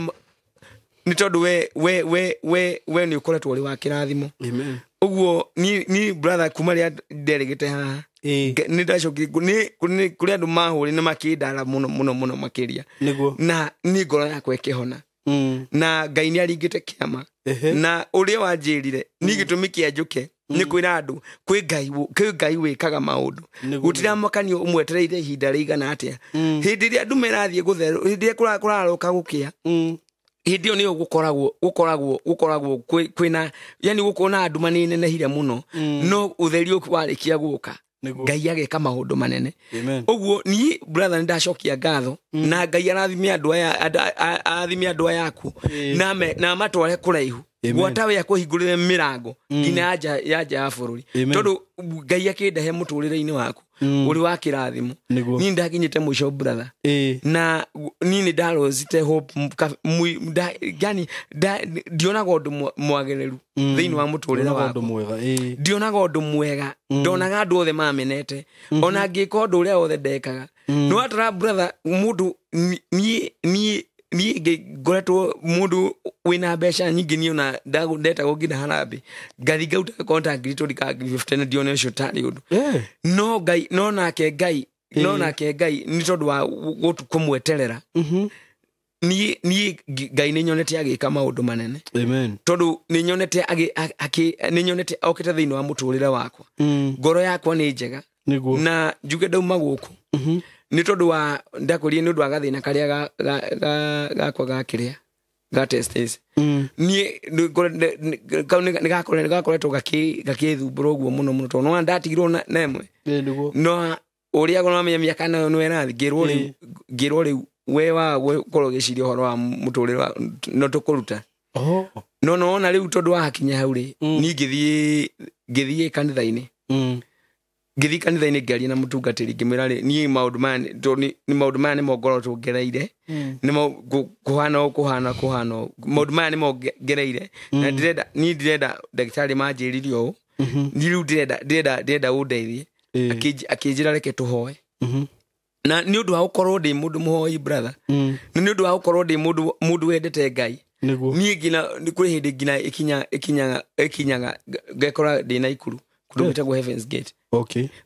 ni ukoretwo uri wa kirathimo amen uguo ni brother kuma ria nderigite haha ni ndacoki ni kuri andu mahuri ni makindara muno makiria niguo na ni ngoro yakwa ikihona na Ngai ni aringite kiama na uria wanjirire ni gitumi kia njuke ni kwira andu kwi Ngai wikaga maundu gutira makanio umwetereire ihinda rigana atia hindi ria andu merathie gutheru hindi ria kuraroka gukia hindi oni gukoragwo kwina yani gukona andu manene na hire muno no utheri warikia guka Ngai ageka maundu manene uguo ni brother ndacokia ngatho na Ngai arathime andu aya aku na matware kuraihu gwatawe akuhingurire mirango ngina ya ya bururi tondu Ngai akindahe muturire-ini waku uri wa kirathimo ni ndakinyite mwisho brother na ni ndarozite hope yani ndionaga undu mwagereru thiini wa muturire waku ndionaga undu mwega ndonaga andu othe mamenete ona ngika undu uria othe ndekaga no atara brother mundu ni ngoretwo mundu wina mbeca nyingi ni ona ndetagwo ngina harambe ngathi ngauta contact ngiri ka 15 ndione ucio tari undu no Ngai no nake Ngai ni tondu wa kumweterera ni Ngai ni nyonete agika maundu manene amen tondu ni nyonete okite thiini wa muturire wakwa ngoro yakwa ni njega na njuge ndauma guku ni tondu wa ndakurie ni undu wa gathina karia gakwa gakiria ga testes ni gakoretwo gakithumbura guo muno tondu no ndatigirwo na Imwe no uria gona menya miaka na no era ngirwo riu we wa gukorwo giciria horo wa muturire no tukuruta no ona riu tondu wa hakinya hau ri ni ngithie kanitha-ini ngithi kanitha-ini ngiaria na mutungatiri ngimwira ri ni maundu mane ni maundu mane mongorotwo ngereire ni kuhana maundu mane mongereire na ndirenda ndagitari manjiririe u ni riu ndirenda undeithie akinjira reke tuhoe na ni undu wa gukorwo ndi mundu muhoi brother ni undu wa gukorwo ndi mundu wendete Ngai ni ngina ni kuri hindi ngina ikinyaga ngekora ndi na ikuru kundu bitagwo Heaven's Gate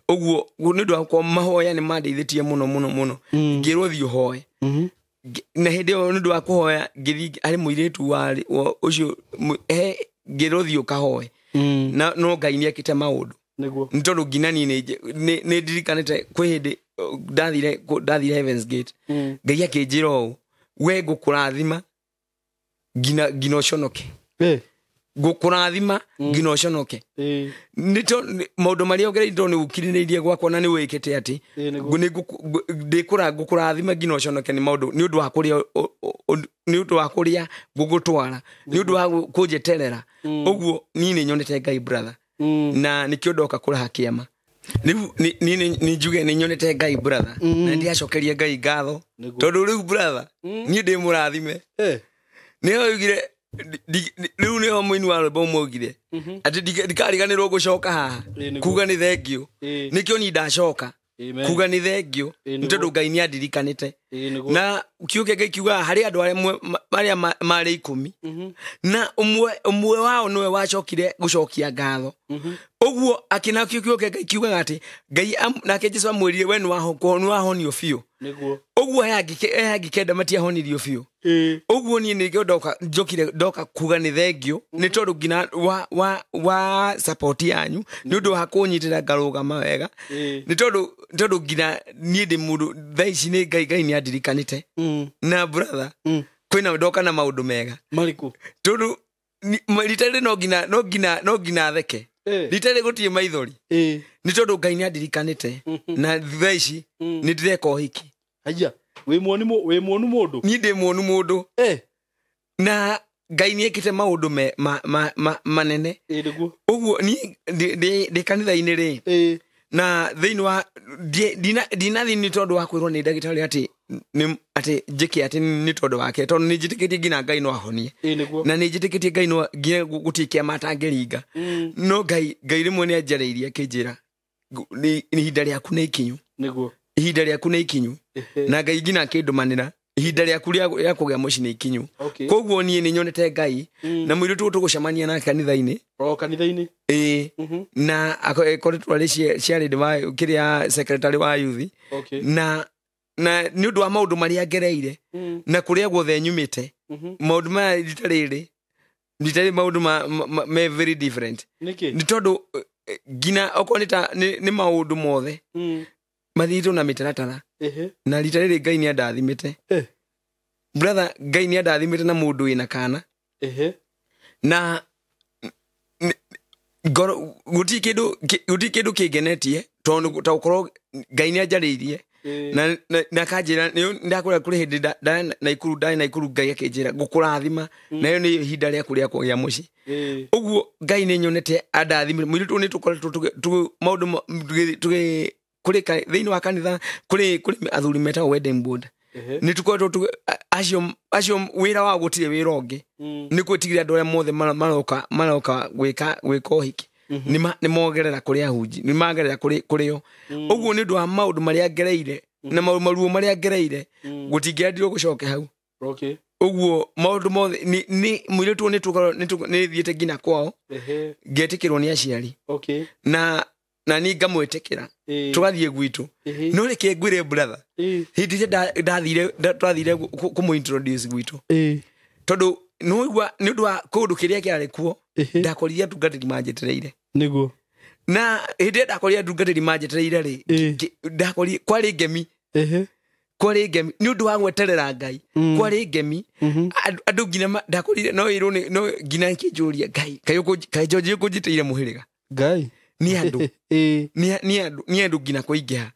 oguo ni undu wa ko mahoya ni mandeithitie muno ngirwo thio hoe na hindi ni undu wa kuhoya ngithi ari muiritu wari ucio ngirwo thio kahoe na no Ngai ni akite maundu ni tondu ngina ni ndirikanite kwi hindi ndathire Heaven's Gate Ngai akinjira u we ngukurathima ngina uconoke ngukurathima ngina uconoke nito maundu maria ongereire ni ukirinirie gwakwa na ni wikite ati ndikura ngukurathima ngina uconoke ni maundu ni undu wa kuria ngugutwara ni undu wa kunjeterera uguo ni nyonete Ngai brother na nikiondoka kuraha kiama ni njuge ni nyonete Ngai brother na ndiacokeria Ngai ngatho tondu riu brother ni ndi murathime ni oigire riu ni ho muini wa rwimbo mogire ati ndikariganirwo gucoka haha kuga ni thengio nikio ni ndacoka kuga ni thengio ni tondu Ngai ni andirikanite na kiuke Ngai kiuga hari andu aria mari 10 na umwe wao niwe wacokire gucokia ngatho oguo akina kiuke Ngai kiuga ati Ngai nake Jesu amwirire we ni wahonio biu oguo hagikenda matia honirio biu oguo ni ndoka njokire ndoka kuga ni thengio ni tondu ngina wa support yanyu ni undu wa kunyitira ngarugama wega ni tondu ngina ni ndi mundu thaici ni Ngai ni andirikanite na brother kwina ndoka na maundu mega mariku tondu litari no ngina theke litari gutie maithori ni tondu Ngai ni andirikanite na thaici ni ndireka uhiki aya we muonu mundu ni ndi muonu mundu na Ngai ni ekite maundu manene niguo uguo ni ndi kanitha-ini ri na thiini wa dinathi ni tondu wa kwirwo ni ndagitari ati njiki ati ni tondu wake tondu ni njitikitie ngina Ngai no ahonie na ni njitikitie Ngai no gutikia matangeringa no Ngai rimwe ni anjareirie kinjira ni ihinda riaku ni ikinyu niguo ihinda riaku ni ikinyu na Ngai ngina kindumanira ihinda riaku ria kugia muci ni ikinyu koguo ni nyonete Ngai na muiritu tugucemania na kanitha-ini kanitha-ini na akoretwo ari ciari diva kiria secretary wa youth na ni undu wa maundu maria ngereire na kuria guothe nyumite maundu ma litari maundu me very different ni tondu ngina okonita ni maundu mothe mathito na mitaratara na litari Ngai ni andathimite brother Ngai ni andathimite na mundu ina kana na guti kindu kingenetie tondu ta ukorwo Ngai ni anjariirie na kanjira ndakura kuri hindi na ikuru Ngai akinjira ngukurathima nayo ni ihinda ria kuria kugia muci uguo Ngai ni nyonete andathimire muiritu ni tukoretwo maundu kuri thiini wa kanitha kuri athuri meta wedding board ni tukoretwo acio wira wa gutire wira ungi ni kwitigira andu aria mothe maroka gwika uhiki ni mogerera kuri ahunji ni magerera kuri yo uguo ni ndu wa maundu maria ngereire na maruo maria ngereire gutingiendirwo gucoke hau uguo maundu mothe ni muiritu ni thiete ngina kwao ngetikirwo ni aciari na ni ngamwitikira tugathie gwitu no reke ngwire brother hindi twathire kumu-introduce gwitu tondu no igwa ni undu wa kundu kiria kiari kuo ndakorire tungatiri manjetereire niguo na hĩndĩ ndakorire ndungatĩri manjetereire rĩ ndakorire kwarĩ ngemi kwarĩ ngemi nĩ ũndũ wa gweterera Ngai kwarĩ ngemi andũ nginya ndakorire no irwo no nginya kĩnjũria Ngai George kũnjitĩire mũhĩrĩga Ngai ni andũ ni andũ nginya kũingĩha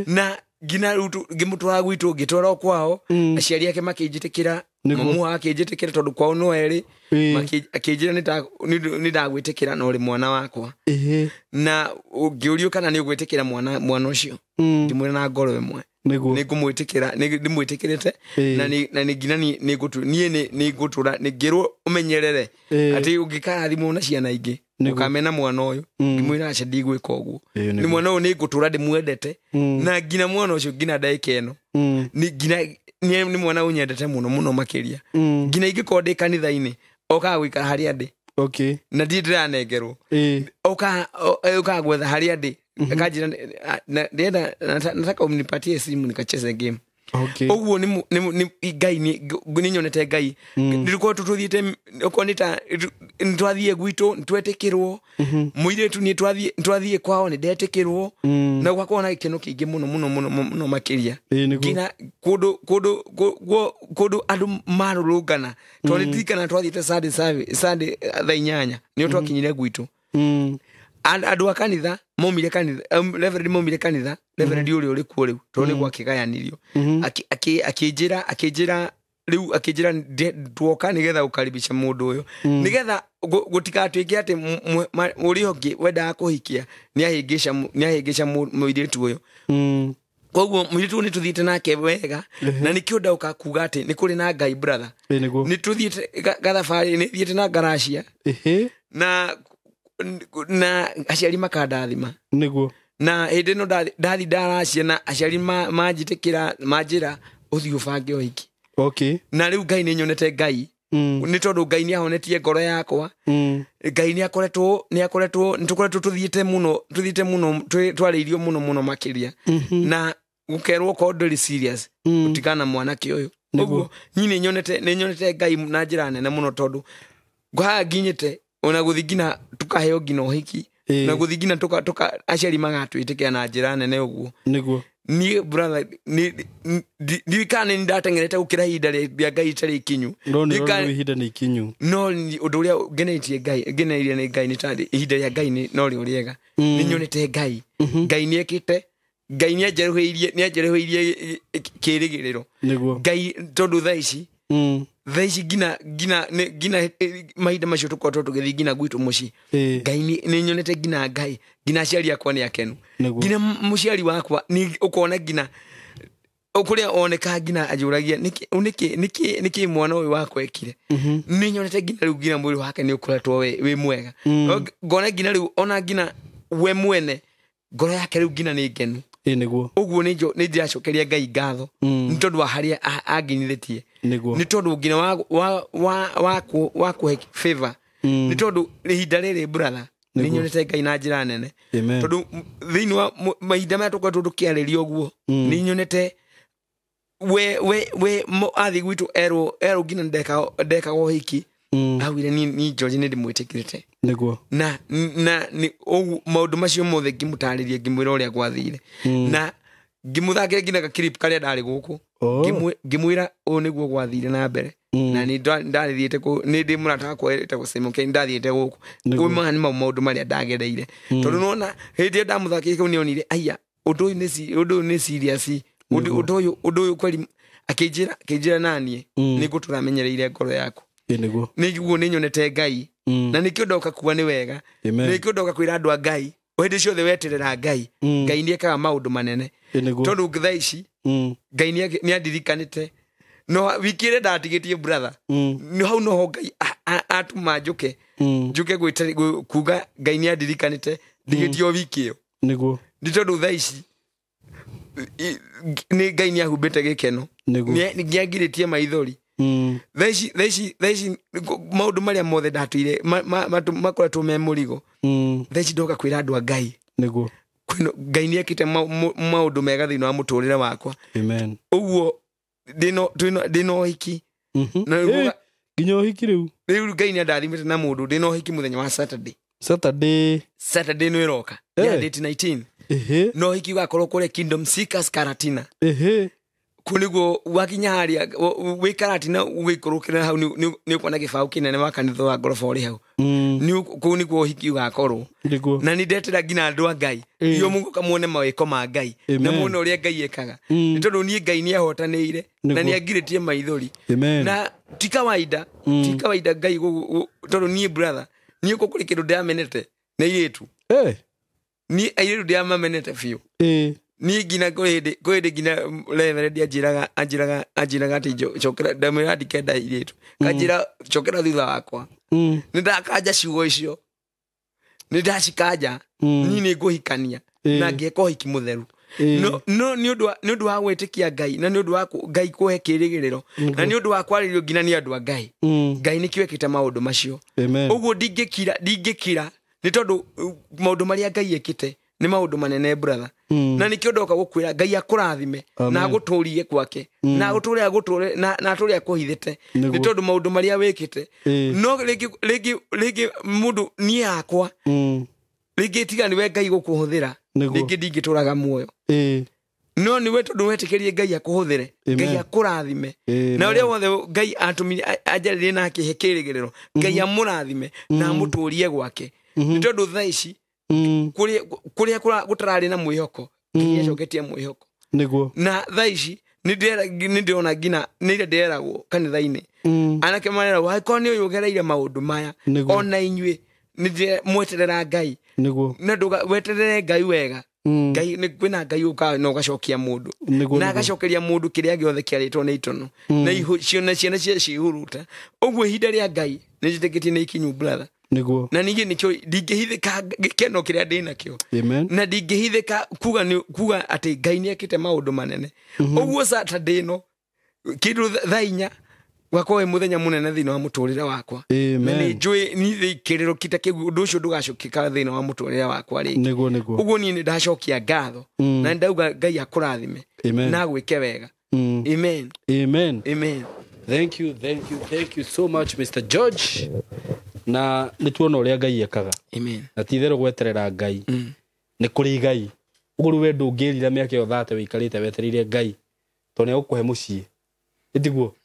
na nginya ngĩmũtwara gwitũ ngĩtwara kwao aciari ake makĩnjĩtĩkĩra mamu akĩnjĩtĩkĩra tondũ kwao no erĩ akĩnjĩra nĩ ndagwĩtĩkĩra na ũrĩ mwana wakwa na ngĩũrio kana nĩ ũgwĩtĩkĩra mwana ũcio ndĩmwĩra na ngoro ĩmwe nĩ ngũmwĩtĩkĩra nĩ ndĩmwĩtĩkĩrĩte na nĩ nginya nĩ ngũtũra nĩ ngĩrwo ũmenyerere atĩ ũngĩkarathimwo na ciana ingĩ ukamena mwana ũyũ ndĩmwĩra aca ndigwĩka ũguo nĩ mwana ũyũ nĩ ngũtũra ndĩmwendete na nginya mwana ũcio nginya ndagĩka ĩno nĩ mwana ũyũ nyendete mũno makĩria nginya ingĩkorwo ndĩ kanitha-inĩ okaga gũikara harĩa ndĩ na ndirĩ ndĩranengerwo okaga gwetha harĩa ndĩ akanjĩra nataka unipatie simu nikacheze game ũguo nĩ Ngai nĩ nyonete Ngai ndĩrĩkorwo tũthiĩte okorwo nĩ twathiĩ gwitũ nĩ twetĩkĩrwo Muiritu nĩ twathiĩ kwao nĩ ndetĩkĩrwo na gwakorwo na gĩkeno kĩingĩ mũno makĩria nginya kũndũ andũ marũrũngana tondũ nĩndirikana twathiĩte Sunday thaa 8 nĩo twakinyire gwitũ andũ a kanitha maumire kanitha reverend maumire kanitha reverend ũrĩa ũrĩ kuo rĩu tondũ nĩ gwakĩgayanirio akĩnjĩra rĩu akĩnjĩra tuoka nĩgetha gũkaribisha mũndũ ũyũ nĩgetha gũtigatuĩke atĩ ũrĩa ũngĩ wendaga kũhikia nĩahĩngĩca mũirĩtu ũyũ koguo mũirĩtu nĩ tũthiĩte nake wega na nĩkĩo ndauka kuga atĩ nĩ kũrĩ na Ngai brother nĩ tũthiĩte gathabarĩ nĩ thiĩte na ngaracia na aciari makandathima niguo na hĩndĩ ĩno ndathi ndaracia na aciari manjĩtĩkĩra manjĩra ũthiĩ ũbange ũhiki na rĩu Ngai nĩ nyonete Ngai nĩ tondũ Ngai nĩ ahonetie ngoro yakwa Ngai nĩ akoretwo tũthiĩte mũno twarĩirio mũno makĩria na gũkerwo ko ndũrĩ serious ũtigana mwanake ũyũ ũguo nĩ nyonete Ngai na njĩra nene mũno tondũ ngwaga nginyĩte ona guthigina tukaheo ngina ũhiki na guthigina aciari magatwĩtĩkĩra na njĩra nene ũguo niguo ni brother ndikane ndatengerete gũkĩra ihinda rĩa Ngai itarĩ ikinyu ndikane ihinda nĩ ikinyu no ũndũ ũrĩa ngenetie ngeneire nĩ Ngai nĩ tandĩ ihinda rĩa Ngai no rĩo rĩega nĩ nyonete Ngai nĩ ekĩte Ngai nĩ anjereheirie kĩrĩgĩrĩro Ngai tondũ thaa ici ngina mahinda macio tũkorwo tũgĩthiĩ ngina gwitũ mũciĩ Ngai nĩ nyonete ngina Ngai ngina aciari akwa nĩ akenu ngina mũciari wakwa nĩ ũkona ngina ũkũrĩa oneka ngina ajũragia nĩkĩ mwana ũyũ wakwa ekire nĩ nyonete ngina rĩu ngina mwĩrĩ wake nĩ ũkoretwo wĩ mwega ngona ngina rĩu ona ngina we mwene ngoro yake rĩu ngina nĩ ngenu niguo ũguo nĩ ndĩracokeria Ngai ngatho nĩ tondũ wa harĩa anginyithĩtie nĩ tondũ ngina wa kũhe favor nĩ tondũ ihinda rĩrĩ brother nĩ nyonete Ngai na njĩra nene tondũ thĩinĩ wa mahinda maya tũkoretwo tũkĩarĩria ũguo nĩ nyonete we athi gwitũ erwo ngina ndekaga ũhiki awire ni George nĩ ndĩmwĩtĩkĩrĩte niguo na maũndũ macio mothe ngĩmũtarĩria ngĩmwĩra ũrĩa gwathire na ngĩmũthakĩra ngina gakirip karĩa ndarĩ gũkũ ngĩmwĩra ũũ nĩguo gwathire na mbere na nĩ ndarĩthiĩte nĩ ndĩ mũrata wakwa etagwo SYMO ndathiĩte gũkũ kuma nĩ maũndũ marĩa ndagereire tondũ nona hĩndĩ ndamũthakĩra kau nĩ onire aya ũndũ ũyũ nĩ serious ũndũ ũyũ kweli akĩnjĩra naniĩ nĩ ngũtũramenyereire ngoro yaku nĩguo nĩ nyonete Ngai na nĩkĩo ndoka kuga nĩ wega nĩkĩo ndoka kwĩra andũ a Ngai hĩndĩ ciothe weterera Ngai Ngai nĩ ekaga maũndũ manene tondũ thaa ici Ngai nĩ andirikanĩte no wiki ĩrĩa ndatigĩtie brother no hau noho Ngai atuma njũke kuga Ngai nĩ andirikanĩte ndigĩtie o wiki ĩyo nĩguo nĩ tondũ thaa ici nĩ Ngai nĩ ahumbĩte gĩkeno nĩ angirĩtie maithori thaa ici maũndũ marĩa mothe ndatũire makoretwo me mũrigo thaa ici ndoka kwĩra andũ a Ngai nĩguo Ngai nĩ ekĩte maũndũ mega thĩinĩ wa mũtũrĩre wakwa ũguo ndĩna ũhiki nginya ũhiki rĩu Ngai nĩ andathimĩte na mũndũ ndĩna ũhiki mũthenya wa Saturday Saturday no iroka ya date 19 no hiki gakorwo kure Kingdom Seekers Karatina kuniguo wakinya haria wi Karatina ugikurukira hau ni kuona gibau kinene wa kanitha wa ngorofa uri hau ni kuniguo hiki gakorwo na ni ndetera ngina andu a Ngai iyo muguka muone mawiko ma Ngai na muone uria Ngai ekaga ni tondu ni Ngai ni ahotanĩire na ni angiritie maithori na ti kawaida Ngai tondu ni brother ni ukukuri kindu ndiamenete na iretu ni airetu ndiamamenete fiu ni gina kwede gina level dia ajiraga ati chokera ndamira dikenda iretu kajira chokera thutha wakwa ni ndakaja ciugo icio ni ndacikaja ni ni nguhikania na ngeko hiki mutheru no ni undu wa gwitikia Ngai na ni undu wa Ngai kuhe kirigiriro na ni undu wa kwaririo gina ni andu a Ngai Ngai ni kiwekite maundu macio uguo ndingikira ni tondu maundu maria Ngai ekite ni maundu manene brother na ni kiondoka gukwira Ngai akurathime na aguturie kwake na aguture na aturi akuhithite ni tondu maundu maria wekite no legi mundu ni yakwa legi tiga ni we Ngai gukuhuthira legi ndingituraga muoyo no ni we tondu wetikirie Ngai akuhuthire Ngai akurathime na uria wothe Ngai atumire ajarire na akihekirigiriro Ngai amurathime na amuturie gwake ni tondu thaa ici kuria gutarari na mwihoko nginya coketie mwihoko niguo na thaa ici ni ndiona ngina ni nderagwo kanitha-ini anake marera wa ko ni ugereire maundu maya ona inyue ni mweterera Ngai niguo na nduga weterere Ngai wega Ngai ni kwina Ngai uka no gacokia mundu na gacokeria mundu kiria giothe kiaritwo ni itono na ciona ciana cia cihuruta uguo ihinda ria Ngai ni njitikitie ni ikinyu brother niguo na ningi nikyo ndingihithika gikeno kiria ndina kio na ndingihithika kuga ati Ngai ni ekite maundu manene uguo Saturday no kindu thainya wakoe muthenya munene thina wa muturire wakwa na ni njui ni thikiriro kita kigu undu ucio ndugacukika thina wa muturire wakwa ringi niguo uguo ni ndacokia ngatho na ndauga Ngai akurathime na gwike wega amen thank you so much Mr. George na nituona uria Ngai ekaga na tithero gweterera Ngai ni kuri Ngai uguru we ndungirira miaka yo thate wikarite wetereire Ngai to ne ukuhe mucii itiguo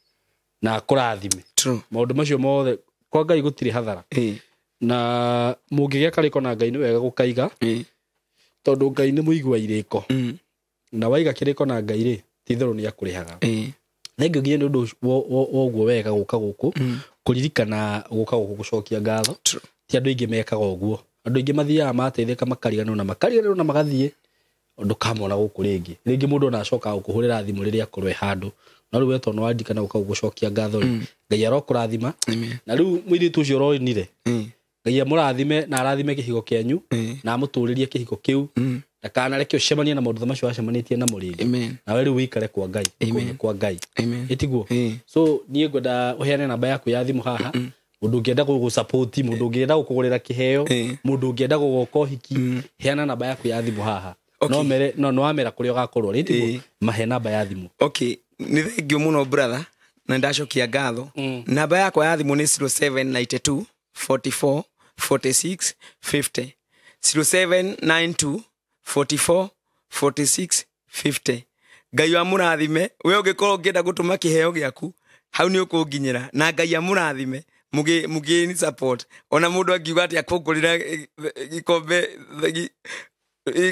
na akurathime maundu macio mothe kwa Ngai gutiri hathara na mungigia kariko na Ngai ni wega gukaiga tondu Ngai ni muigua iriko na waiga kiriko na Ngai ri tithero ni akurihaga nengigie ni undu woguo wega guka guku kuririkana guka guku gucokia ngatho ti andu ingi mekaga uguo andu ingi mathiaga mateithika makariganwo na magathie undu kamona guku ringi mundu na acoka gukuhurira thimu riria akorwe handu na riu weto no andikana guka gucokia ngatho Ngai arokurathima na riu muiritu ucio roinire Ngai amurathime na arathime kihigo kianyu na amuturirie kihigo kiu na kana reke ucemanie na maundu macio acemanitie na muringi na we riu wikare kwa Ngai itiguo so nie ngwenda uheane namba yaku ya thimu haha mundu ngienda gugu support mundu ngienda gukugurira kiheo mundu ngienda gugoka uhiki heana namba yaku ya thimu haha no amera kuri ugakorwo ritiguo mahe namba ya thimu ni thengio muno brother na ndacokia ngatho namba yakwa ya thimu ni 0792 44 46 50 0792 44 46 50 Ngai amurathime we ugikorwo ngienda gutuma kiheo giaku hau ni ukunginyira na Ngai amurathime mugi ni support ona mundu angiuga ati akungurira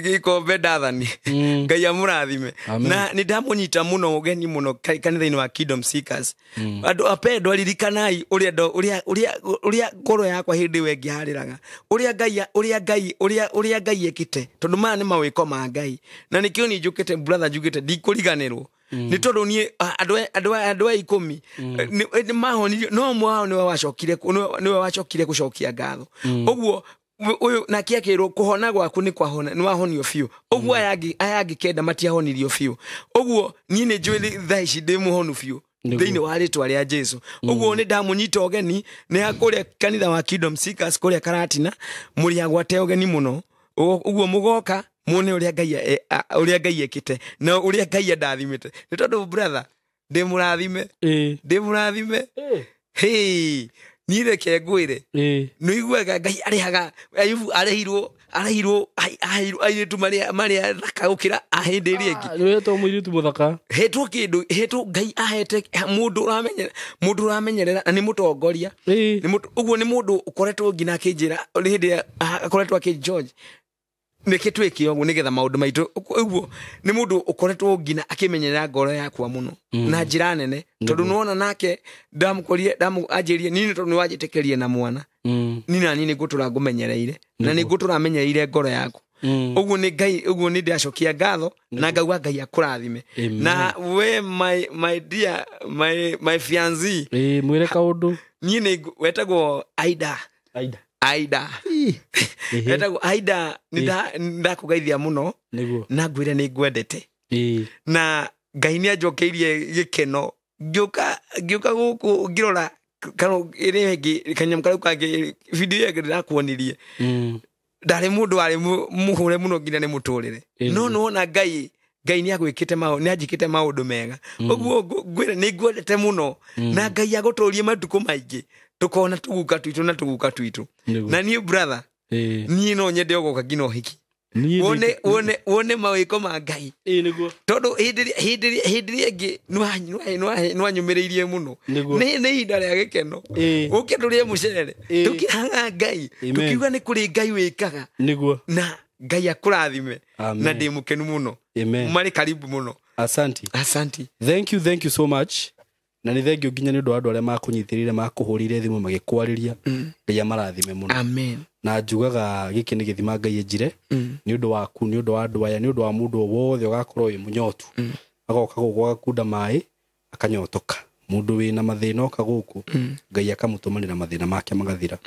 gikombe dathani Ngai amurathime na ni ndamunyita muno ugeni muno kanitha-ini wa Kingdom Seekers andu apendo alirikanai uria ngoro yakwa hindi we ngihariraga uria Ngai ekite tondu maya ni mawiko ma Ngai na nikio ni njukite brother njugite ndikuriganirwo ni tondu ni andu a 10 ni mahoni no mwao ni wacokire gucokia ngatho uguo uyu na kiakirwo kuhona gwaku ni kwahona ni wahonio fiu uguo ayagi kenda matiahonirio fiu uguo ni ne njui thaa ici ndi muhonu fiu thiini wa ritwa ria Jesu uguo ni ndamunyita ogeni ni akuria kanitha wa Kingdom Seekers kuria Karatina muri agwate ogeni muno uguo mugoka muone uria Ngai ekite na uria Ngai ndathimite ni tondu brother ndimurathime hey ni reke ngwire no iguaga ngai arihaga Ayubu arehirwo airetu maria thaka gukira ahindi riengi ni to muiritu muthaka hetwo kindu hetwo ngai ahete mundu uramenyerera ni mutongoria ni uguo ni mundu ukoretwo ngina kinjira hindi akoretwo George neketweke uguo nigetha maundu maitu uguo ni mundu ukoretwo ngina akimenyerera ngoro yakwa muno na njira nene tondu nuona nake ajirie nini tondu wajitekerie na mwana nina nini gutura ngumenyereire na ni gutura menyereire ngoro yaku uguo ni ngai uguo ni ndiacokia ngatho na ngauga ngai akurathime na we my dear my fiancé mwire kaundu ni wetagwo Aida etagwo Aida ndakugeithia muno na ngwire ni ngwendete na ngai ni anjokeirie gikeno ngioka guku ngirora kana irengi kanyam kau kange video yake ndakuonirie ndari mundu ari muhure muno ngina ni muturire no na ngai ni agwikite ni ajikite maundu mega uguo ngwire ni ngwendete muno na ngai aguturie matuko maingi tukona tuguka twitu na ni brother ni no nyende ogoka ngina Uhiki wone mawiko ma ngai niguo tondu hindi ingi nwanyumireirie muno ni hinda ria gikeno uke turie mucere tukihanga ngai tukiuga ni kuri ngai wikaga niguo na ngai akurathime na ndi mukenu muno mari karibu muno asante thank you so much na ni thengio nginya ni undu andu aria makunyithirire makuhurire thimu magikwariria ngai amarathime muno amen na njugaga giki ni githima ngai enjire ni undu waku ni undu wa andu aya ni undu wa mundu wothe ugakorwo wi munyotu agoka gukwa kunda mai akanyotoka mundu wina mathina oka guku ngai akamutumanira mathina make magathira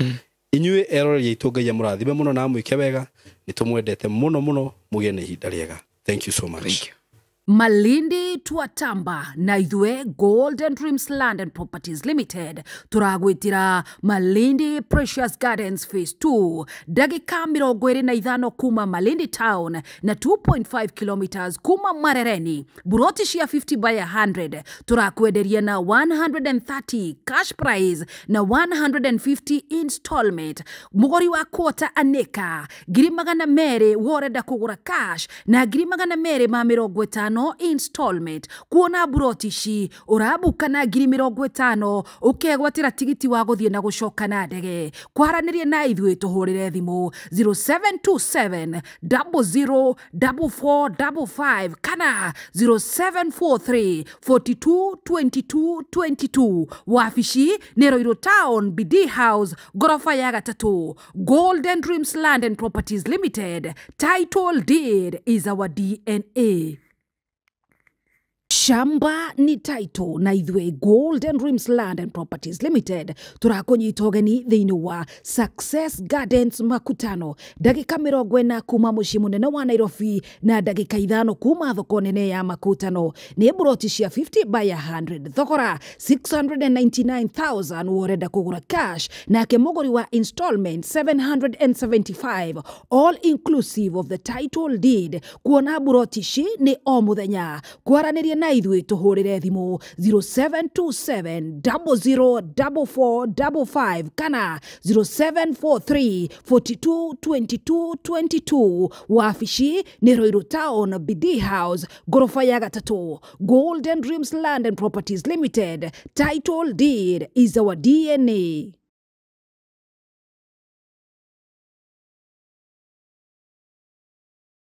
inyue erore yitu ngai amurathime muno na mwike wega nitumwendete muno mugie ni ihinda riega thank you so much thank you Malindi Tuatamba na ithue Golden Dreams Land and Properties Limited turagwitira Malindi Precious Gardens Phase 2 dagika 25 kuma Malindi Town na 2.5 kilometers kuma Marereni buroti shia 50 by 100 turakwenderia na 130 cash prize na 150 installment mugori wa quota aneka girimagana mere woreda kugura cash na girimagana mere ma 50 installment kuona burotishi urabuka na 50 ukegwatira tigiti wa guthie na gucoka na ndege kwaranirie na ithwe tuhurire thimu 0727 004455 kana 0743 422222 wafishi ni Roiro Town BD House gorofa ya gatatu Golden Dreams Land and Properties Limited title deed is our DNA. Shamba ni title na ithwe Golden Dreams Land and Properties Limited turakonyita ugeni thiini wa Success Gardens Makutano dagika 40 kuma mucii munene wa Nairobi na dagika 5 kuma thoko nene ya Makutano ni buroti cia 50 by 100 thogora 699,000 woreda kugura cash na kemogori wa installment 775 all inclusive of the title deed kuona buroti ci ni o muthenya kwaranirie na ithwe tuhurire thimu 0727 004455 kana 0743 422222 wafishi ni Roiro Town BD House gorofa ya gatatu Golden Dreams Land and Properties Limited title deed is our DNA.